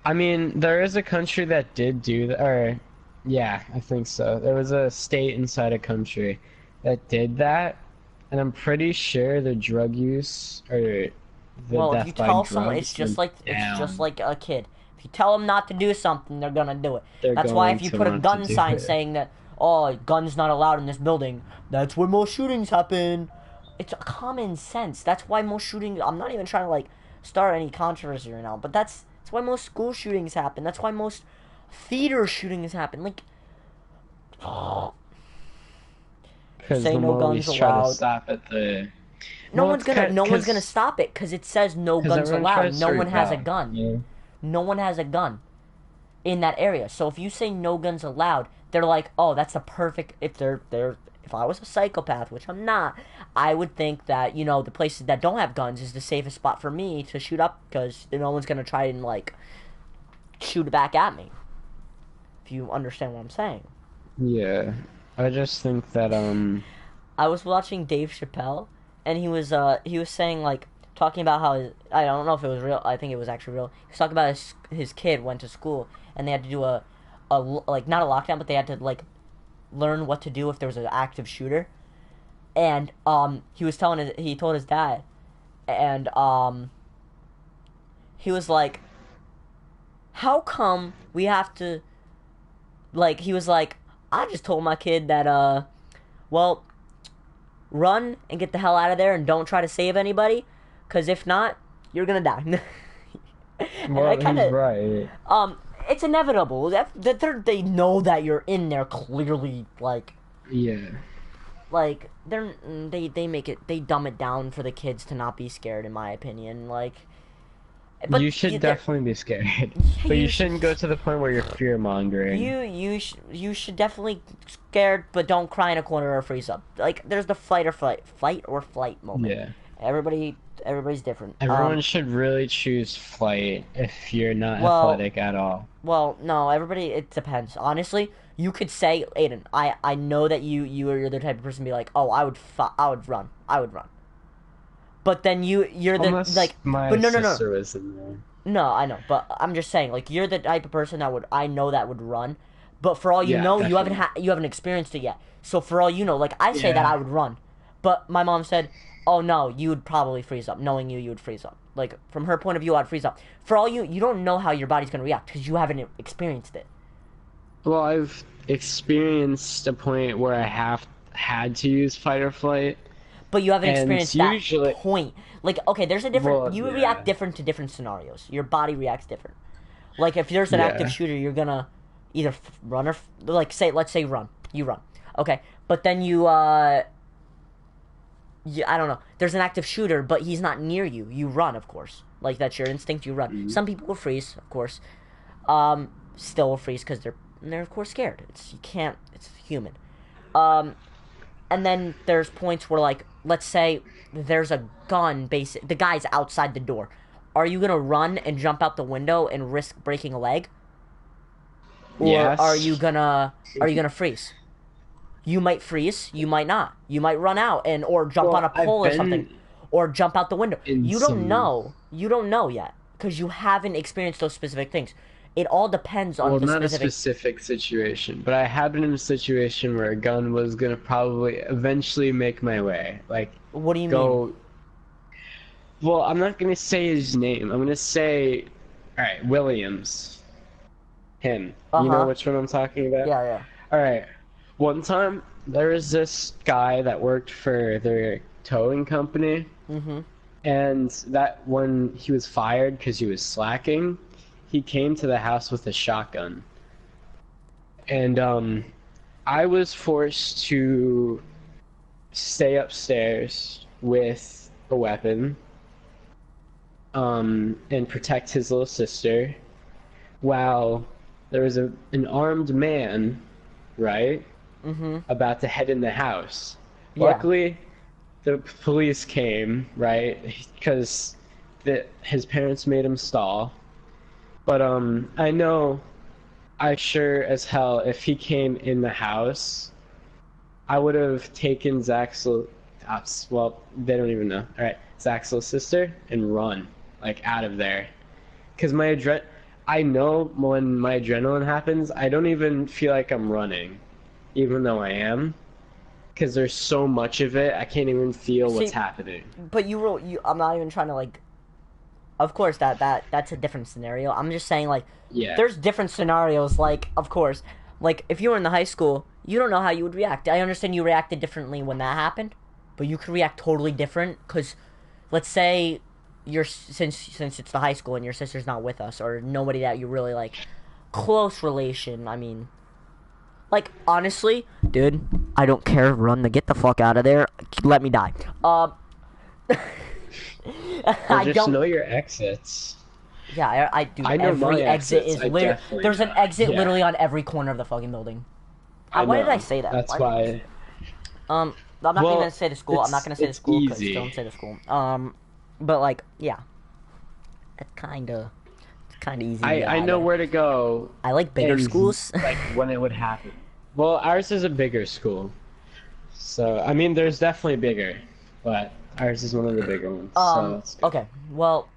I mean, there is a country that did do that, or yeah, I think so. There was a state inside a country that did that, and I'm pretty sure the drug use or the Well, if you death by tell someone, drugs went it's just down. like a kid. If you tell them not to do something, they're gonna do it. They're That's why going if you to put a want to gun do sign it. saying that, oh, guns not allowed in this building, that's where most shootings happen. It's common sense. That's why most shootings. I'm not even trying to like start any controversy right now, but that's why most school shootings happen. That's why most theater shootings happen. Like, Because say the no more we guns try to allowed. stop at the, well, it's kind No one's gonna because stop it because it says no guns everyone allowed. tries No to one has a rebel. gun. Yeah. No one has a gun in that area. So if you say no guns allowed, they're like, oh, that's the perfect. If I was a psychopath, which I'm not, I would think that the places that don't have guns is the safest spot for me to shoot up because no one's gonna try and like shoot back at me. If you understand what I'm saying. Yeah, I just think that I was watching Dave Chappelle, and he was saying like talking about how I don't know if it was real. I think it was actually real. He was talking about his kid went to school and they had to do a like not a lockdown, but they had to like learn what to do if there was an active shooter. And he told his dad, and he was like, how come we have to, like, he was like, I just told my kid that, well, run and get the hell out of there and don't try to save anybody, because if not, you're gonna die. Well, he's right. It's inevitable. They know that you're in there clearly, like... Yeah. Like, they make it... They dumb it down for the kids to not be scared, in my opinion. Like... But you should definitely be scared. But you shouldn't go to the point where you're fear-mongering. You should definitely scared, but don't cry in a corner or freeze up. Like, there's the fight or flight moment. Yeah. Everybody's different. Everyone should really choose flight if you're not athletic at all. Well, no, it depends. Honestly, you could say, Aiden, I know that you're the type of person to be like, oh, I would run. But then you're the, Unless like, my but no. sister was in there. No, I know, but I'm just saying, like, you're the type of person that would run. But for all you know, definitely. you haven't experienced it yet. So for all you know, like, I say that I would run. But my mom said, oh no, you would probably freeze up. Knowing you would freeze up. Like, from her point of view, I'd freeze up. For all you don't know how your body's gonna react because you haven't experienced it. Well, I've experienced a point where I had to use fight or flight. But you haven't And experienced usually- that point. Like, okay, there's a different... Well, you yeah. react different to different scenarios. Your body reacts different. Like, if there's an active shooter, you're gonna either run or... Like, let's say run. You run. Okay. But then I don't know. There's an active shooter, but he's not near you. You run, of course. Like, that's your instinct. You run. Mm-hmm. Some people will freeze, of course. Still will freeze because they're of course scared. It's human. And then there's points where, like, let's say there's a gun, the guy's outside the door. Are you gonna run and jump out the window and risk breaking a leg? Or Yes. are you gonna freeze? You might freeze, you might not. You might run out or jump on a pole or something. Or jump out the window. You don't know. You don't know yet. Because you haven't experienced those specific things. It all depends on the not specific... a specific situation, but I have been in a situation where a gun was gonna probably eventually make my way. Like, What do you mean? Well, I'm not gonna say his name. I'm gonna say, alright, Williams. Him. You know which one I'm talking about? Yeah. Alright. One time, there was this guy that worked for their towing company. Mm-hmm. And that when he was fired because he was slacking, he came to the house with a shotgun. And I was forced to stay upstairs with a weapon and protect his little sister while there was an armed man, right? Mm-hmm. About to head in the house. Yeah. Luckily, the police came, right? Because his parents made him stall. But I sure as hell, if he came in the house, I would have taken Zach's well, they don't even know. All right, Zach's little sister and run like out of there. Because I know when my adrenaline happens, I don't even feel like I'm running, even though I am. Because there's so much of it, I can't even feel what's happening. But I'm not even trying to, like... Of course, that's a different scenario. I'm just saying, like... Yeah. There's different scenarios, like, of course. Like, if you were in the high school, you don't know how you would react. I understand you reacted differently when that happened. But you could react totally different, because... Let's say... Since it's the high school and your sister's not with us, or nobody that you really, like... Close relation, I mean... Like, honestly, dude, I don't care. Get the fuck out of there. Let me die. I don't know your exits. Yeah, I do. I know every my exit exits. is literally... There's an exit literally on every corner of the fucking building. Why did I say that? That's why... I'm not even gonna say the school. I'm not gonna say the school because easy. don't say the school. But, like, yeah. It's kinda easy. I know where to go. I like bigger schools. Like, when it would happen. Well, ours is a bigger school. So, I mean, there's definitely bigger. But ours is one of the bigger ones. So it's good. Okay, well...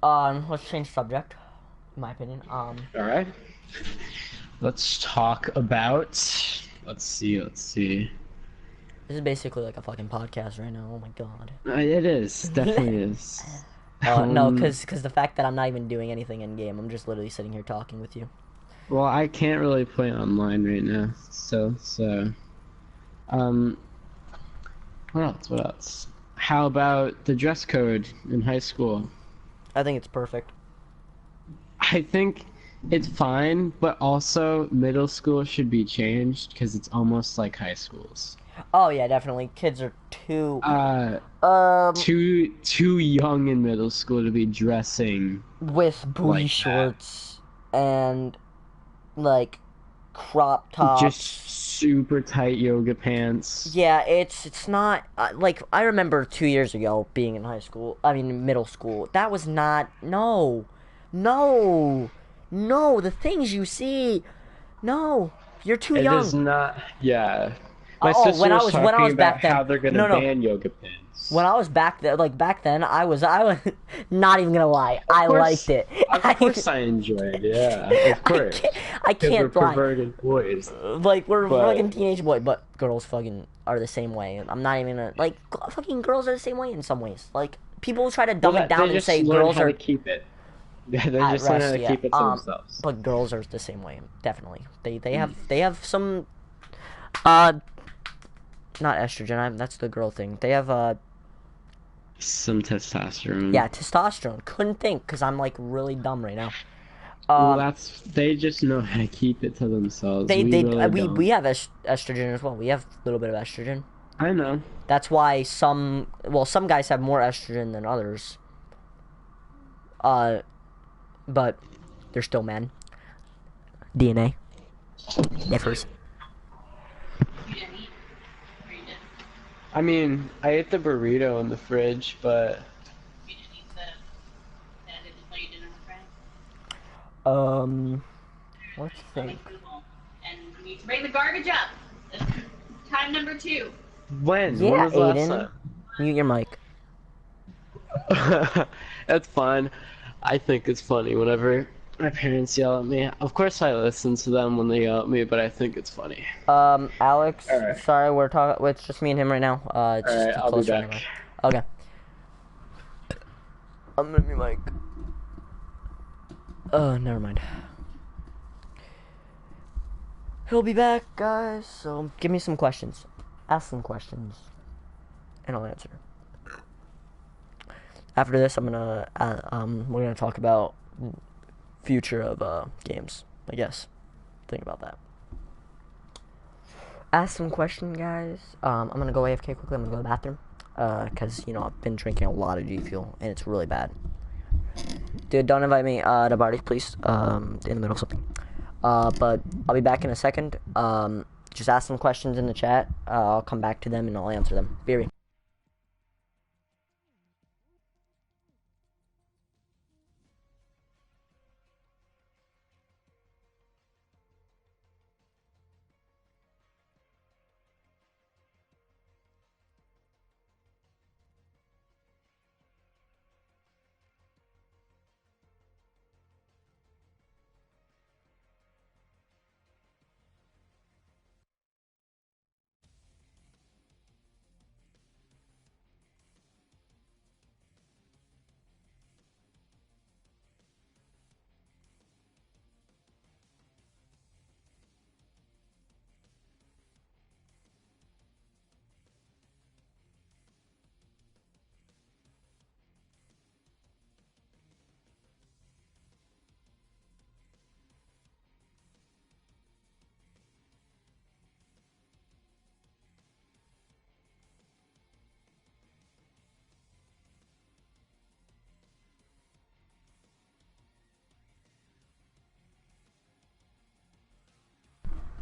let's change subject, in my opinion. Alright. Let's talk about... Let's see. This is basically like a fucking podcast right now. Oh my god. It is. Definitely is. No, cause the fact that I'm not even doing anything in game, I'm just literally sitting here talking with you. Well, I can't really play online right now, um, what else? What else? How about the dress code in high school? I think it's perfect. I think it's fine, but also middle school should be changed because it's almost like high schools. Oh yeah, definitely. Kids are too Uh, um too young in middle school to be dressing with booty like that. shorts and like crop Just tops. super tight yoga pants. Yeah, it's not like I remember 2 years ago being in high school. I mean middle school. That was not no, no, no. The things you see, no. You're too It young. is not. Yeah, my Oh, sister was when I talking was about back then. how they're gonna No, no. ban yoga When pants. I was back there, like back then, I was not even gonna lie. I liked it. Of course, I enjoyed. Yeah, of I can't, course, I because we're can't lie. perverted boys. Like we're fucking But teenage boy, but girls fucking are the same way. I'm not even gonna like fucking girls are the same way in some ways. Like people try to well, dumb it that they down and just say learn girls how to are keep it. Yeah, they at just learn how rest. to Yeah. keep it to themselves. But girls are the same way. Definitely. Mm. They have some uh not estrogen. That's the girl thing. They have Some testosterone. yeah testosterone. Couldn't think because I'm like really dumb right now. Well, Um, they just know how to keep it to themselves. We really we don't. have estrogen as well. We have a little bit of estrogen. I know. That's why some guys have more estrogen than others. Uh, but they're still men. DNA differs. I mean, I ate the burrito in the fridge, but Um, let's think. And you need to bring the garbage up. That's time number 2. when? When Yeah, was the last Aiden, time? mute your mic. That's fine. I think it's funny whenever my parents yell at me. Of course, I listen to them when they yell at me, but I think it's funny. Alex, Alright. sorry, we're talking. It's just me and him right now. It's just Alright, too I'll be close right back. now. Okay. I'm gonna be mic. Never mind. He'll be back, guys. So give me some questions. Ask some questions, and I'll answer. After this, we're gonna talk about future of games. I guess. Think about that. Ask some questions, guys. I'm gonna go AFK quickly. I'm gonna go to the bathroom. Cause you know I've been drinking a lot of G Fuel and it's really bad. Dude, don't invite me to parties, please. In the middle of something. But I'll be back in a second. Just ask some questions in the chat. I'll come back to them and I'll answer them. Beery.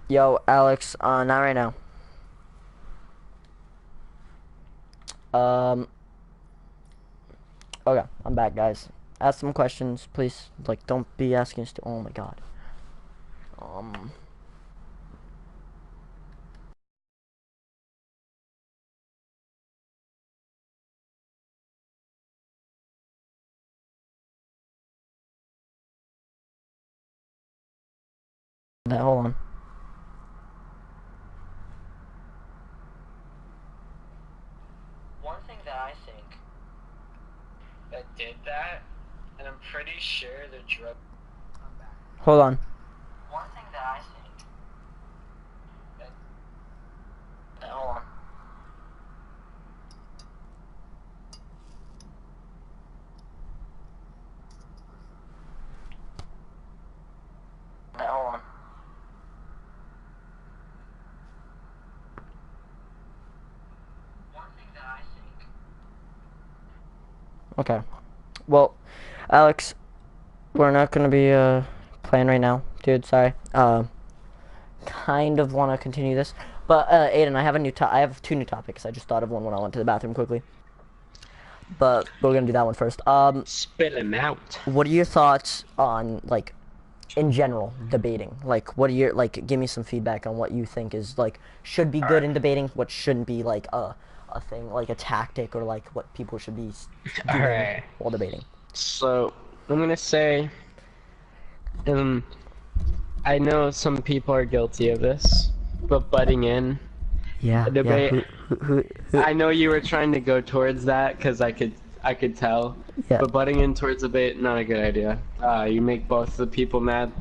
Yo, Alex. Not right now. Okay, I'm back, guys. Ask some questions, please. Like, don't be asking us to. Oh my god. Hold on. One thing that I think that did that, and I'm pretty sure the drug. Hold on. One thing that I think. Hold on. Hold on. One thing that I think. Okay. Well, Alex, we're not gonna be playing right now, dude. Sorry. Kind of want to continue this, but Aiden, I have I have 2 new topics. I just thought of one when I went to the bathroom quickly, but we're gonna do that one first. Spit him out. What are your thoughts on, like, in general, debating? Like, what are your, like, give me some feedback on what you think is, like, should be good in debating, what shouldn't be, like, a thing, like a tactic, or like what people should be doing while debating. So I'm gonna say, I know some people are guilty of this, but butting in Yeah. a debate. Yeah. Who, I know you were trying to go towards that because I could tell. Yeah. But butting in towards debate, not a good idea. You make both the people mad.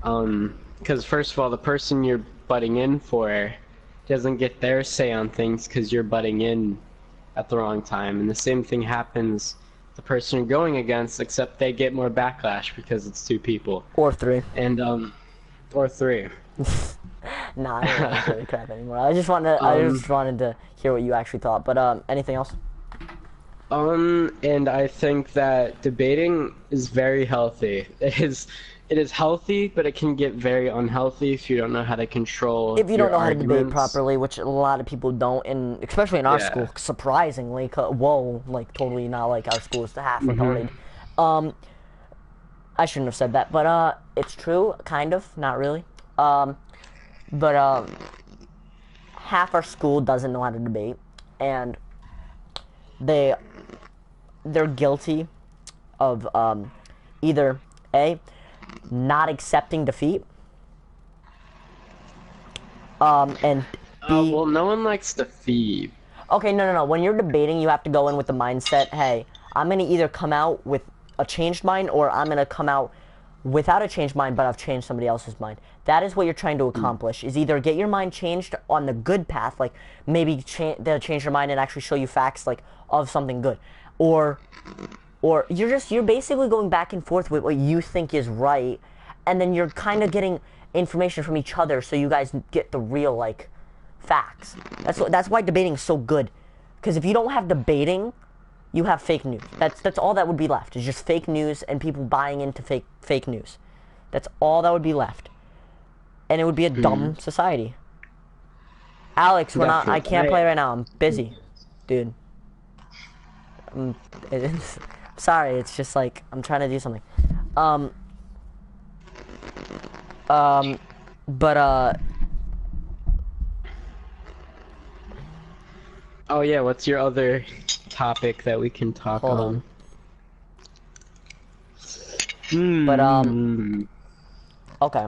Because first of all, the person you're butting in for doesn't get their say on things because you're butting in at the wrong time, and the same thing happens the person you're going against, except they get more backlash because it's 2 people. or 3. And or 3. Nah, I don't want to really crap anymore. I just wanted to hear what you actually thought. But anything else? And I think that debating is very healthy. It is healthy, but it can get very unhealthy if you don't know how to control If you don't know how to debate arguments. properly, which a lot of people don't, and especially in our Yeah. school, surprisingly, whoa, like totally not like our school is half retarded. I shouldn't have said that, but it's true, kind of, not really. But half our school doesn't know how to debate, and they're guilty of either A, not accepting defeat, and B. Well, no one likes defeat. Okay, no. When you're debating, you have to go in with the mindset, hey, I'm gonna either come out with a changed mind, or I'm gonna come out without a changed mind, but I've changed somebody else's mind. That is what you're trying to accomplish, is either get your mind changed on the good path, like maybe they'll change your mind and actually show you facts, like, of something good, or you're basically going back and forth with what you think is right, and then you're kind of getting information from each other, so you guys get the real, like, facts. That's why debating is so good, because if you don't have debating, you have fake news. That's all that would be left, is just fake news and people buying into fake news. That's all that would be left, and it would be a dumb society. Alex, I can't play right now. I'm busy, dude. Sorry, it's just like I'm trying to do something. But Oh yeah, what's your other topic that we can talk Hold on? But okay.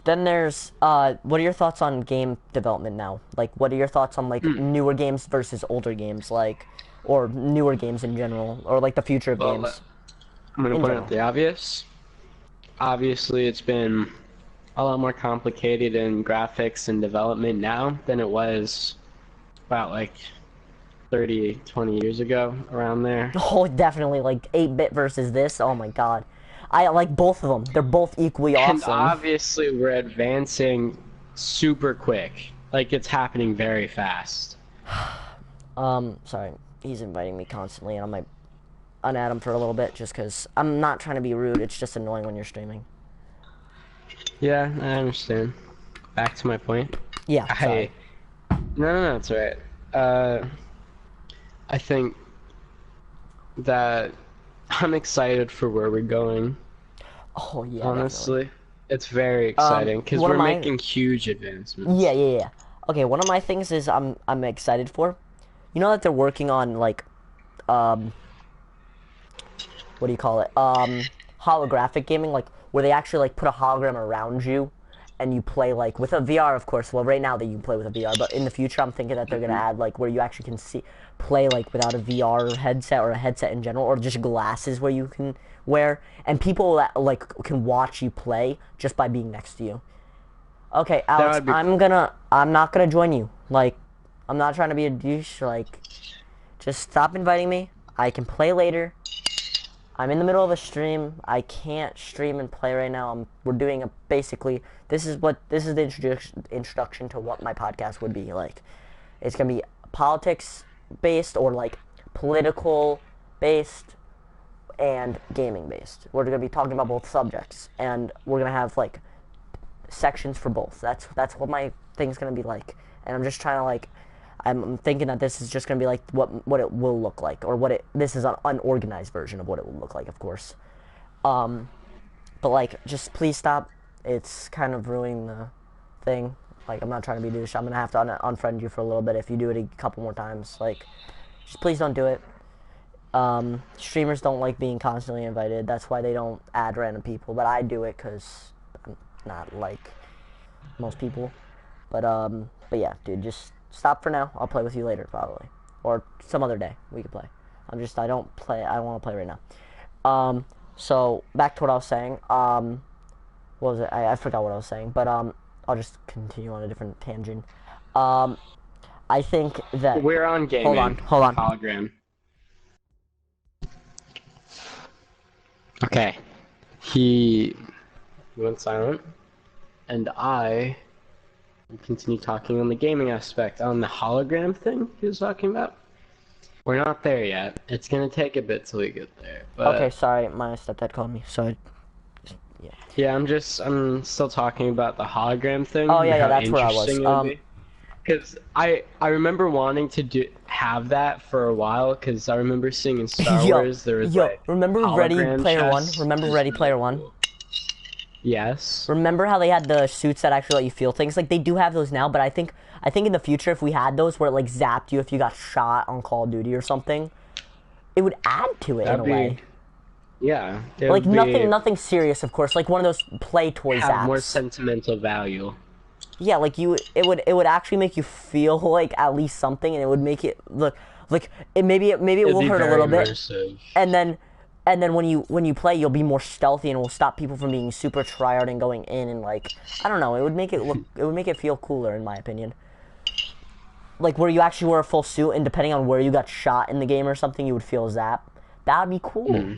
Then there's what are your thoughts on game development now? Like, what are your thoughts on, like, newer games versus older games, like, or newer games in general, or like the future of games? I'm gonna point out the obvious. Obviously, it's been a lot more complicated in graphics and development now than it was about like 30, 20 years ago, around there. Oh, definitely, like 8-bit versus this. Oh my god, I like both of them. They're both equally And awesome. obviously, we're advancing super quick. Like, it's happening very fast. Sorry, he's inviting me constantly, and I might unadd him for a little bit just because I'm not trying to be rude. It's just annoying when you're streaming. Yeah, I understand. Back to my point. Yeah. Sorry. No, it's alright. I think that I'm excited for where we're going. Oh yeah. Honestly, it's very exciting because we're making huge advancements. Yeah. Okay, one of my things is I'm excited for. You know that they're working on, like, what do you call it? Holographic gaming, like where they actually, like, put a hologram around you, and you play like with a VR, of course. Well, right now that you play with a VR, but in the future, I'm thinking that they're gonna add like where you actually can play like without a VR headset or a headset in general, or just glasses where you can wear, and people that like can watch you play just by being next to you. Okay, Alex, I'm not gonna join you. Like, I'm not trying to be a douche. Like, just stop inviting me. I can play later. I'm in the middle of a stream. I can't stream and play right now. We're doing basically, this is the introduction to what my podcast would be like. It's gonna be politics based, or like political based, and gaming based. We're gonna be talking about both subjects, and we're gonna have like sections for both. That's what my thing's gonna be like. And I'm just trying to like, I'm thinking that this is just gonna be like what it will look like, or this is an unorganized version of what it will look like, of course. But like, just please stop. It's kind of ruining the thing. Like, I'm not trying to be a douche. I'm gonna have to unfriend you for a little bit if you do it a couple more times. Like, just please don't do it. Streamers don't like being constantly invited. That's why they don't add random people. But I do it because I'm not like most people. But yeah, dude, just stop for now. I'll play with you later, probably. Or some other day we can play. I don't want to play right now. So, back to what I was saying. What was it? I forgot what I was saying. But, I'll just continue on a different tangent. I think that... We're on gaming. Hold on. Hologram. Okay. He went silent. And I... continue talking on the gaming aspect. On the hologram thing he was talking about, we're not there yet. It's gonna take a bit till we get there. But okay, sorry, my stepdad called me, so yeah, I'm still talking about the hologram thing. Oh yeah, that's where I was. Because I remember wanting to have that for a while, because I remember seeing in Star Wars there was like remember Ready Player One? Remember Ready Player One? Yes. Remember how they had the suits that actually let you feel things? Like, they do have those now, but I think in the future, if we had those where it, like, zapped you if you got shot on Call of Duty or something, it would add to it in a way. Yeah. Like, nothing serious, of course. Like, one of those play toy zaps. Have more sentimental value. Yeah, like, it would actually make you feel like at least something, and it would make it look like maybe it will hurt a little bit. And then when you play, you'll be more stealthy, and it will stop people from being super tryhard and going in, and like, I don't know, it would make it feel cooler, in my opinion. Like, where you actually wear a full suit, and depending on where you got shot in the game or something, you would feel zapped. That would be cool.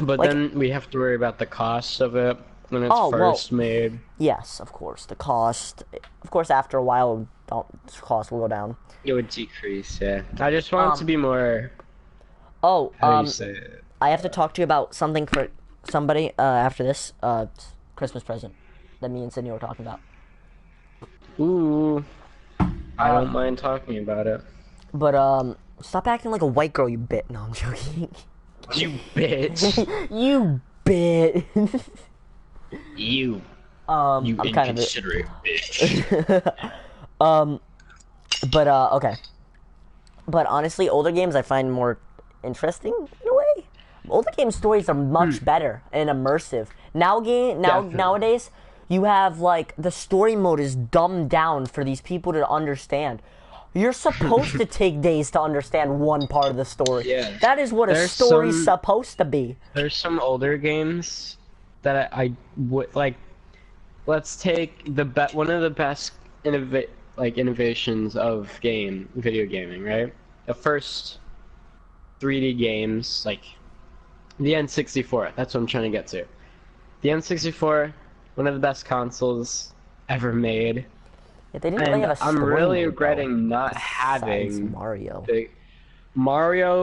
But like, then we have to worry about the cost of it when it's first made. Yes, of course, the cost. Of course, after a while, the cost will go down. It would decrease. Yeah, I just want it to be more. Oh, How do you say it? I have to talk to you about something for somebody after this Christmas present that me and Sydney were talking about. Ooh, I don't mind talking about it. But stop acting like a white girl, you bit. No, I'm joking. You bitch. You bit. You I'm inconsiderate bitch. But okay. But honestly, older games I find more interesting in a way. Older game stories are much better and immersive. Nowadays, you have like the story mode is dumbed down for these people to understand. You're supposed to take days to understand one part of the story. Yeah. That is what a story's supposed to be. There's some older games that I would like. Let's take one of the best innovations of video gaming, right? The first 3D games, like the N64. That's what I'm trying to get to. The N64, one of the best consoles ever made. Yeah, they didn't really have a story I'm really mode, regretting not having Mario.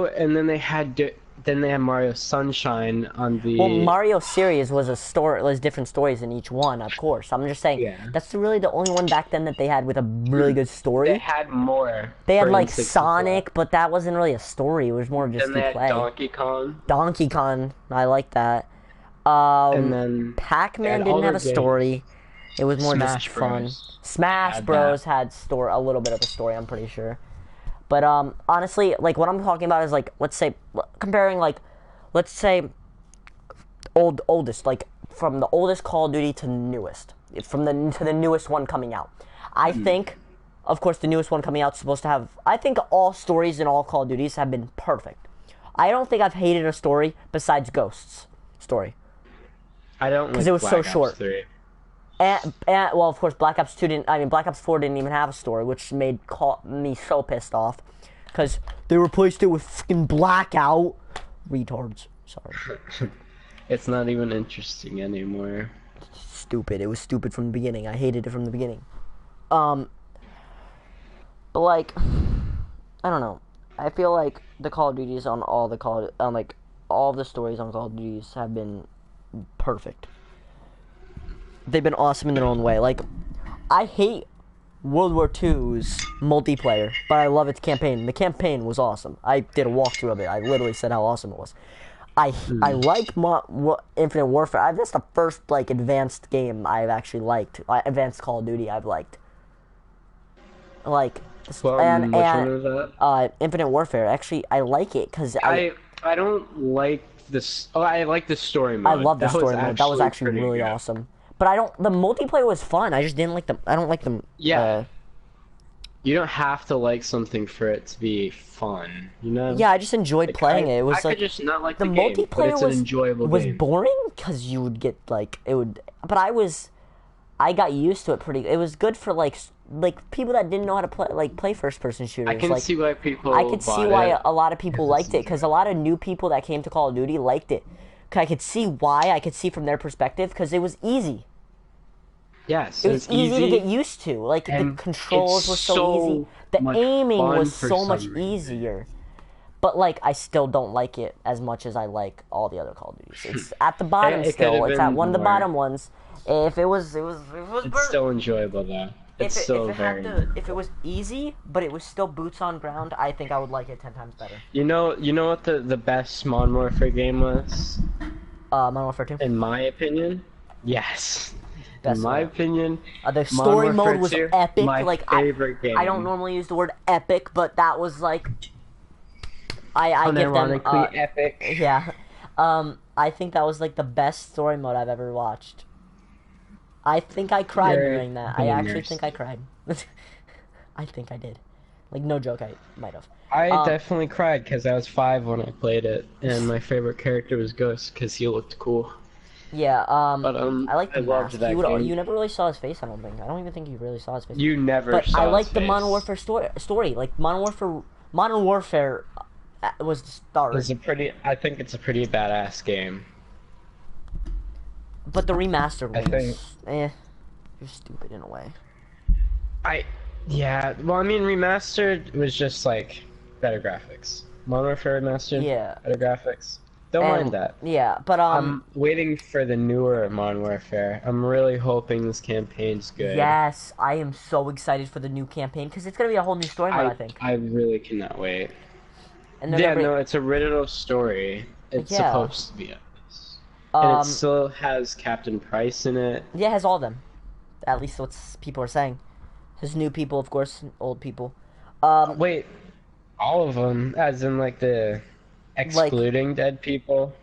And then they had Mario Sunshine on the. Well, Mario series was different stories in each one, of course. I'm just saying that's really the only one back then that they had with a really good story. They had more. They had like Sonic, but that wasn't really a story. It was more just play. Donkey Kong. Donkey Kong, I like that. And then Pac-Man didn't have a story. It was more just fun. Smash Bros had a little bit of a story, I'm pretty sure. But honestly, like what I'm talking about is like, let's say comparing like, let's say oldest like from the oldest Call of Duty to the newest. To the newest one coming out. I think, of course, the newest one coming out is supposed to have. I think all stories in all Call of Duties have been perfect. I don't think I've hated a story besides Ghost's story. I don't because like it was Black so Ops short. 3. And well, of course, Black Ops 2 didn't. I mean, Black Ops 4 didn't even have a story, which made me so pissed off because they replaced it with fucking Blackout. Retards. Sorry. It's not even interesting anymore. Stupid. It was stupid from the beginning. I hated it from the beginning. But like, I don't know. I feel like the Call of Duties on all the all the stories on Call of Duties have been perfect. They've been awesome in their own way. Like, I hate World War II's multiplayer, but I love its campaign. The campaign was awesome. I did a walkthrough of it. I literally said how awesome it was. I like Infinite Warfare. That's the first like advanced game I've actually liked. Advanced Call of Duty I've liked. Like, Well, and which one is that? Infinite Warfare. Actually, I like it because I don't like this. Oh, I like the story mode. I love the story mode. That was actually really good. awesome. But I don't. The multiplayer was fun. I just didn't like them. I don't like them. Yeah. You don't have to like something for it to be fun, you know? Yeah, I just enjoyed playing it. It was I like could just not like the the game, but multiplayer it's an enjoyable was game. boring because you would get like it would. But I got used to it pretty. It was good for like people that didn't know how to play first person shooters. I can like, see why people. I could see bought why it. a lot of people liked it because a lot of new people that came to Call of Duty liked it. I could see why. I could see from their perspective because it was easy. Yes, It was easy to get used to. Like, the controls were so easy. The aiming was so much easier. But, like, I still don't like it as much as I like all the other Call of Duties. It's at the bottom still. It's at one of the bottom ones. If it was It's still enjoyable, though. It's still very... If it was easy, but it was still boots on ground, I think I would like it 10 times better. You know what the best Modern Warfare game was? Modern Warfare 2? In my opinion? Yes. Best In my opinion, the story mode was 2, epic. My like favorite game. I don't normally use the word epic, but that was like I give them epic. Yeah. I think that was like the best story mode I've ever watched. I think I cried during that. I actually think I cried. I think I did. Like, no joke, I might have. I definitely cried because I was 5 when I played it, and my favorite character was Ghost because he looked cool. Yeah, but, I like the mask. that You never really saw his face, I don't think. I don't even think you really saw his face. You never but saw I like his the face. Modern Warfare story. Like, Modern Warfare was the start. I think it's a pretty badass game. But the remastered I think... you're stupid in a way. Yeah, well, I mean, remastered was just, like, better graphics. Modern Warfare remastered, better graphics. Don't mind that. Yeah, but I'm waiting for the newer Modern Warfare. I'm really hoping this campaign's good. Yes, I am so excited for the new campaign because it's gonna be a whole new story mode. I think. I really cannot wait. And it's original story. It's supposed to be and it still has Captain Price in it. Yeah, it has all of them. At least what people are saying. There's new people, of course, old people. Wait, all of them, as in like the. Excluding dead people?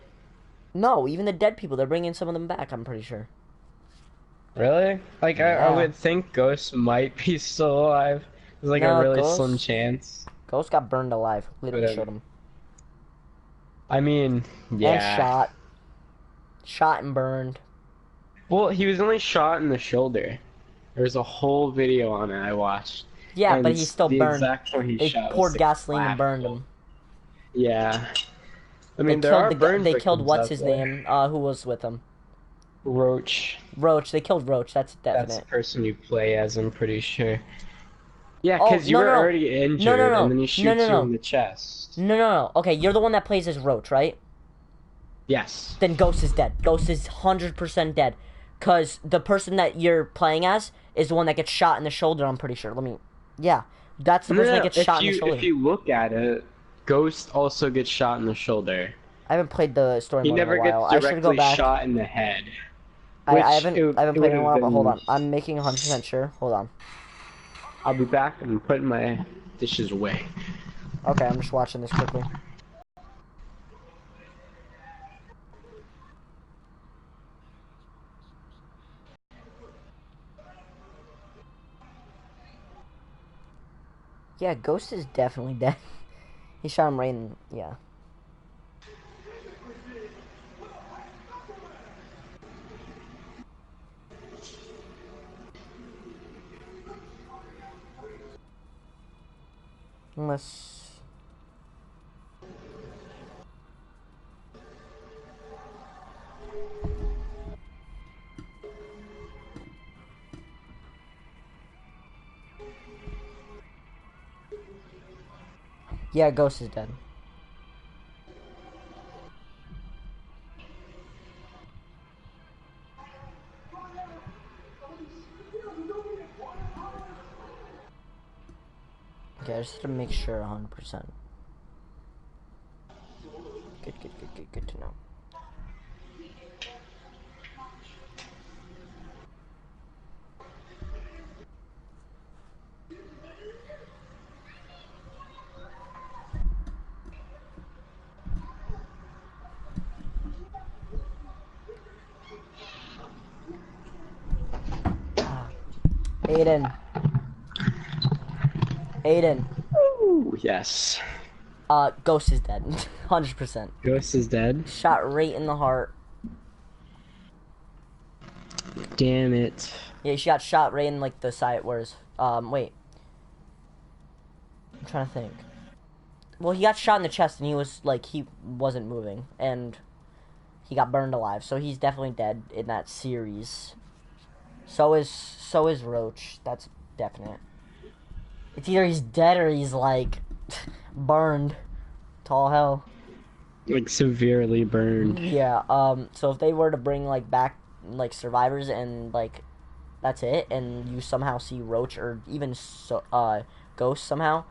No, even the dead people. They're bringing some of them back, I'm pretty sure. Really? Like, I would think Ghost might be still alive. There's like a really slim chance. Ghost got burned alive. Literally shot him. I mean, yeah. And shot and burned. Well, he was only shot in the shoulder. There's a whole video on it I watched. Yeah, but he's still burned. The exact one he shot poured gasoline and burned him. Yeah. I mean, they killed what's his name? Who was with him? Roach. They killed Roach. That's definite. That's the person you play as, I'm pretty sure. Yeah, because you were already injured, and then he shoots you in the chest. No. Okay, you're the one that plays as Roach, right? Yes. Then Ghost is dead. Ghost is 100% dead. Because the person that you're playing as is the one that gets shot in the shoulder, I'm pretty sure. Yeah. That's the person that gets shot in the shoulder. If you look at it, Ghost also gets shot in the shoulder. I haven't played the story mode in a while. He never gets directly shot in the head. I haven't played in a while, but hold on. I'm making 100% sure. Hold on. I'll be back and putting my dishes away. Okay, I'm just watching this quickly. Yeah, Ghost is definitely dead. He shot him right in, yeah. Unless... Yeah, Ghost is dead. Okay, I just have to make sure 100%. Good to know. Aiden. Aiden. Ooh, yes. Ghost is dead. 100%. Ghost is dead. Shot right in the heart. Damn it. Yeah, she got shot right in, like, the side, whereas, wait. I'm trying to think. Well, he got shot in the chest, and he was, like, he wasn't moving, and he got burned alive, so he's definitely dead in that series. So is Roach. That's definite. It's either he's dead or he's, like, burned to all hell. Like, severely burned. Yeah, so if they were to bring, like, back, like, survivors and, like, that's it, and you somehow see Roach or even Ghost somehow,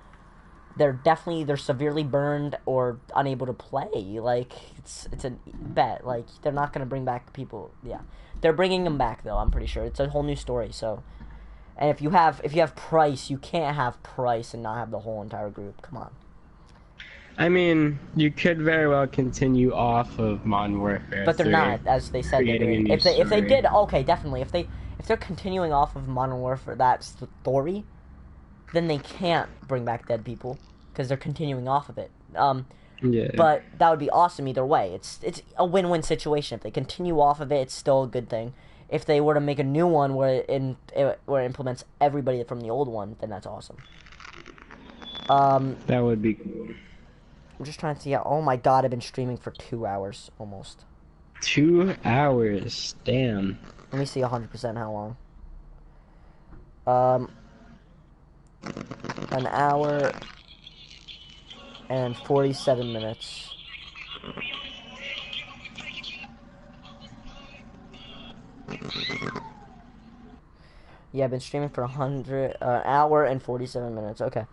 they're severely burned or unable to play. Like, it's a bet. Like, they're not gonna bring back people. Yeah, they're bringing them back though. I'm pretty sure it's a whole new story. So, and if you have Price, you can't have Price and not have the whole entire group. Come on. I mean, you could very well continue off of Modern Warfare. But they're not, as they said they're doing. If they did, okay, definitely. If they're continuing off of Modern Warfare, that story, then they can't bring back dead people because they're continuing off of it. Yeah. But that would be awesome either way. It's a win-win situation. If they continue off of it, it's still a good thing. If they were to make a new one where it implements everybody from the old one, then that's awesome. That would be cool. I'm just trying to see. Oh my god, I've been streaming for 2 hours almost. 2 hours. Damn. Let me see 100% how long. An hour and 47 minutes. Yeah, I've been streaming for hour and 47 minutes. Okay.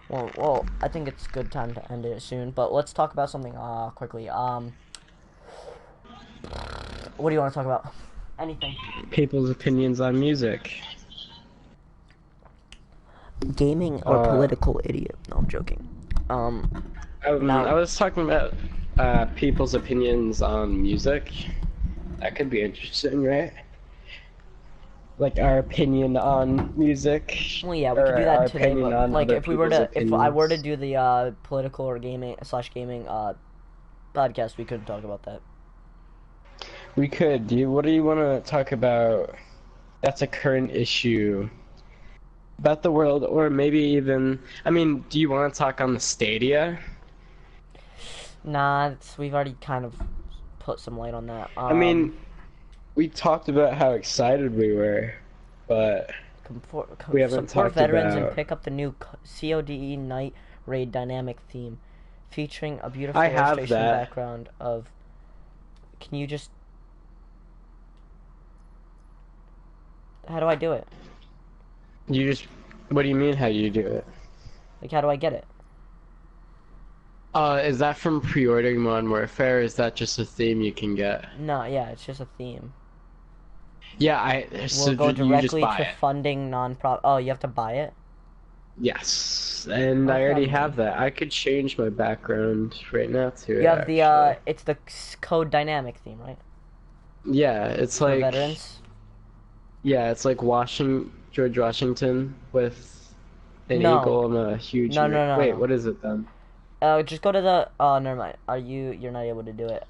Well, I think it's a good time to end it soon. But let's talk about something quickly. What do you want to talk about? Anything. People's opinions on music. Gaming or political idiot? No, I'm joking. I was talking about people's opinions on music. That could be interesting, right? Like our opinion on music. Well, yeah, we could do that today. But like, if I were to do the political or gaming podcast, we couldn't talk about that. We could. What do you want to talk about? That's a current issue about the world, or maybe even. I mean, do you want to talk on the Stadia? Nah, we've already kind of put some light on that. I mean, we talked about how excited we were, but we haven't support talked veterans about... and pick up the new CODE Night Raid dynamic theme, featuring a beautiful I have illustration that. background of. Can you just? How do I do it? You just... What do you mean, how you do it? Like, how do I get it? Is that from pre-ordering Modern Warfare, or is that just a theme you can get? No, yeah, it's just a theme. Yeah, so We'll go you just directly buy to it. funding non-profit. Oh, you have to buy it? Yes, and I Okay. already have that. I could change my background right now to You it, have the, actually. it's the code dynamic theme, right? Yeah, it's For like... veterans? Yeah, it's like George Washington with An No. eagle and a huge... No, no, no, Wait, no. what is it then? Just go to the. Oh, never mind. You're not able to do it.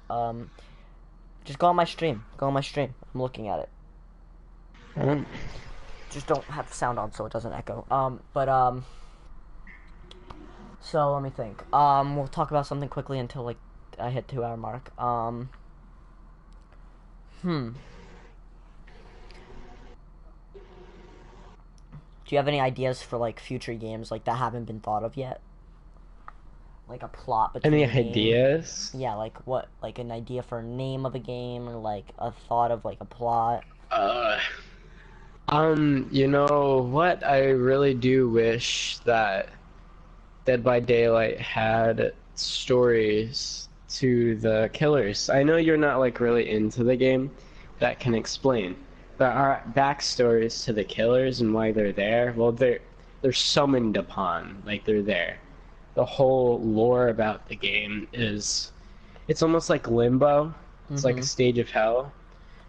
Just go on my stream. Go on my stream. I'm looking at it. Um, Just don't have sound on so it doesn't echo. So let me think. We'll talk about something quickly until like I hit 2 hour mark. Do you have any ideas for like future games like that haven't been thought of yet? Like a plot between any a game? ideas? Yeah, like what? Like an idea for a name of a game or like a thought of like a plot? Uh, you know what? I really do wish that Dead by Daylight had stories to the killers. I know you're not like really into the game that can explain. There are backstories to the killers and why they're there. Well, they're summoned upon, like they're there. The whole lore about the game is it's almost like limbo. It's like a stage of hell.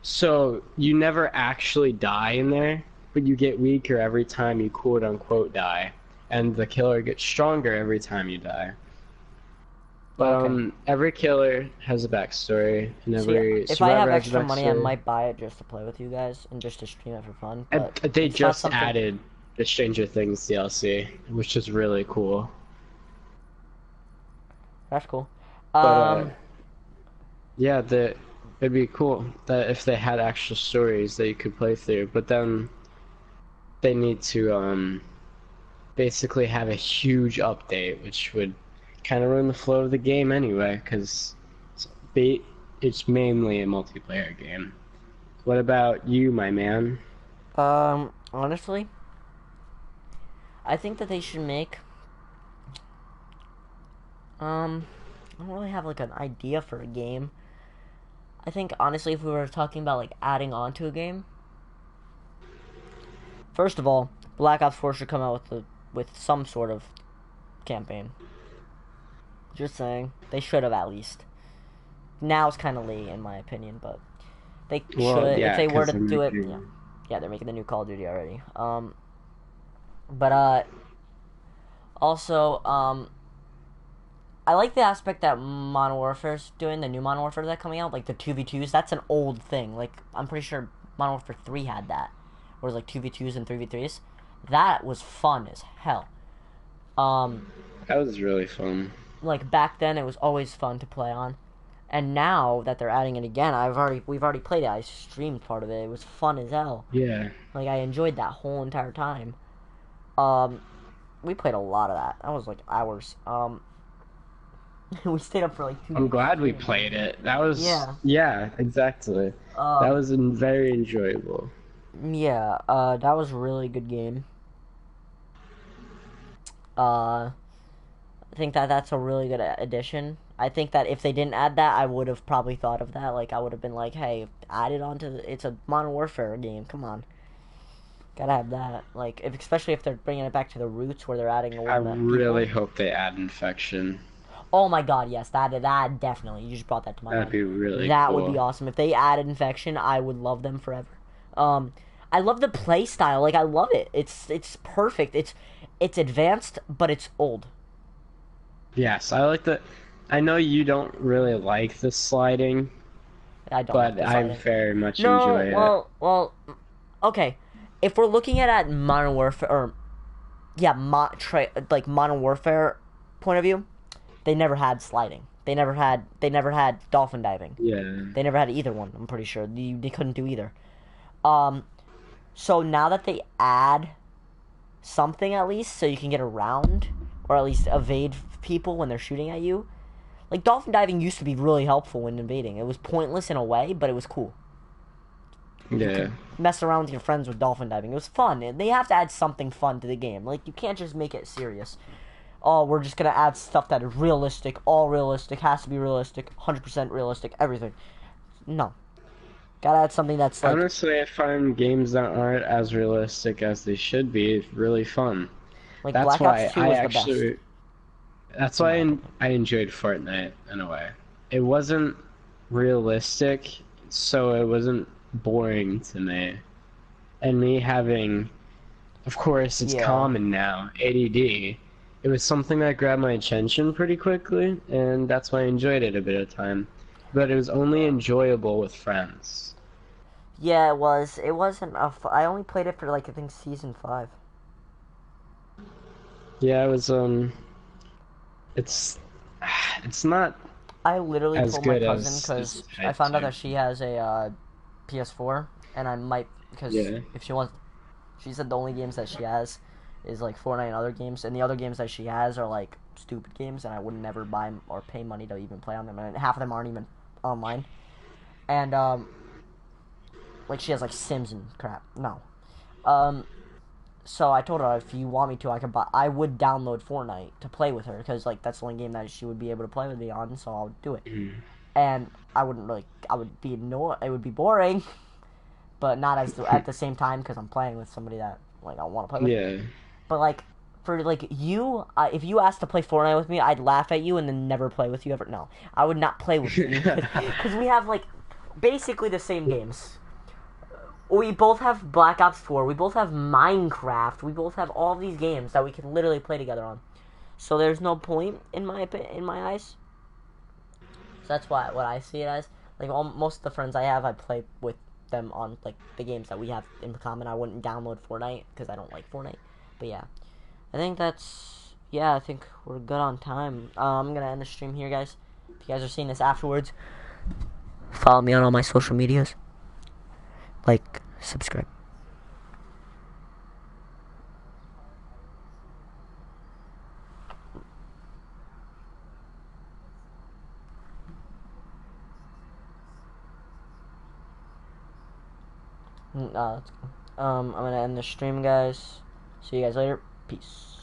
So you never actually die in there, but you get weaker every time you quote unquote die. And the killer gets stronger every time you die. But Okay. every killer has a backstory, and See, every if I have survivor has a extra money, I backstory. might buy it just to play with you guys and just to stream it for fun. And But they it's not just something. added the Stranger Things DLC, which is really cool. That's cool. But yeah, it'd be cool that if they had actual stories that you could play through. But then they need to basically have a huge update, which would kind of ruin the flow of the game anyway, because it's mainly a multiplayer game. What about you, my man? Honestly, I think that they should make. I don't really have like an idea for a game. I think honestly, if we were talking about like adding on to a game, first of all, Black Ops 4 should come out with some sort of campaign. Just saying, they should have at least. Now it's kind of late in my opinion, but they should. Yeah, If they were 'cause to they're do it, making- yeah, they're making the new Call of Duty already. But also, I like the aspect that Modern Warfare's doing, the new Modern Warfare that's coming out, like the 2v2s. That's an old thing. Like, I'm pretty sure Modern Warfare 3 had that. Where it was like 2v2s and 3v3s. That was fun as hell. That was really fun. Like, back then, it was always fun to play on. And now that they're adding it again, we've already played it. I streamed part of it. It was fun as hell. Yeah. Like, I enjoyed that whole entire time. We played a lot of that. That was like hours. We stayed up for like 2 I'm glad we played it. That was Yeah. exactly. That was very enjoyable. Yeah, that was a really good game. I think that that's a really good addition. I think that if they didn't add that, I would have probably thought of that. Like, I would have been like, hey, add it onto it's a Modern Warfare game. Come on. Gotta have that. Like, especially if they're bringing it back to the roots where they're adding a I lot of really people. hope they add infection. Oh my god, yes, that definitely. You just brought that to my That'd mind. be really That cool. would be awesome. If they added infection, I would love them forever. I love the play style. Like, I love it. It's perfect. It's advanced, but it's old. Yes, I like the. I know you don't really like the sliding, I don't. but like I this very much No, enjoy well, okay. If we're looking at Modern Warfare, or yeah, like Modern Warfare point of view, they never had sliding. They never had dolphin diving. it. Yeah. They never had either one. I'm pretty sure they couldn't do either. So now that they add something at least, so you can get around or at least evade people when they're shooting at you. Like, dolphin diving used to be really helpful when invading. It was pointless in a way, but it was cool. Yeah. Mess around with your friends with dolphin diving. It was fun. And they have to add something fun to the game. Like, you can't just make it serious. Oh, we're just gonna add stuff that is realistic, all realistic, has to be realistic, 100% realistic, everything. No. Gotta add something that's like... Honestly, I find games that aren't as realistic as they should be really fun. Like, That's Black why Ops 2 I was the actually. best. That's why I enjoyed Fortnite in a way. It wasn't realistic, so it wasn't boring to me. And me having of course, it's Yeah. common now. ADD. It was something that grabbed my attention pretty quickly, and that's why I enjoyed it a bit of time. But it was only enjoyable with friends. Yeah, it was. It wasn't I only played it for like I think season 5. Yeah, it was it's it's not I literally as told my good cousin as because it's I hyped found out to. that she has a PS4, and I might because Yeah. if she wants, she said the only games that she has is like Fortnite and other games, and the other games that she has are like stupid games, and I would never buy or pay money to even play on them, and half of them aren't even online. And like she has like Sims and crap. No. Um, so I told her if you want me to, I could buy. I would download Fortnite to play with her because like that's the only game that she would be able to play with me on. So I'll do it. Mhm. And I wouldn't really. I would be it would be boring, but not at the same time because I'm playing with somebody that like I want to play with. Yeah. But like for like you, if you asked to play Fortnite with me, I'd laugh at you and then never play with you ever. No, I would not play with you because we have like basically the same games. We both have Black Ops 4. We both have Minecraft. We both have all these games that we can literally play together on. So there's no point in my eyes. So that's what I see it as. Like most of the friends I have, I play with them on like the games that we have in common. I wouldn't download Fortnite because I don't like Fortnite. But yeah, I think that's I think we're good on time. I'm gonna end the stream here, guys. If you guys are seeing this afterwards, follow me on all my social medias. Like, subscribe. Let's go. I'm gonna end the stream, guys. See you guys later. Peace.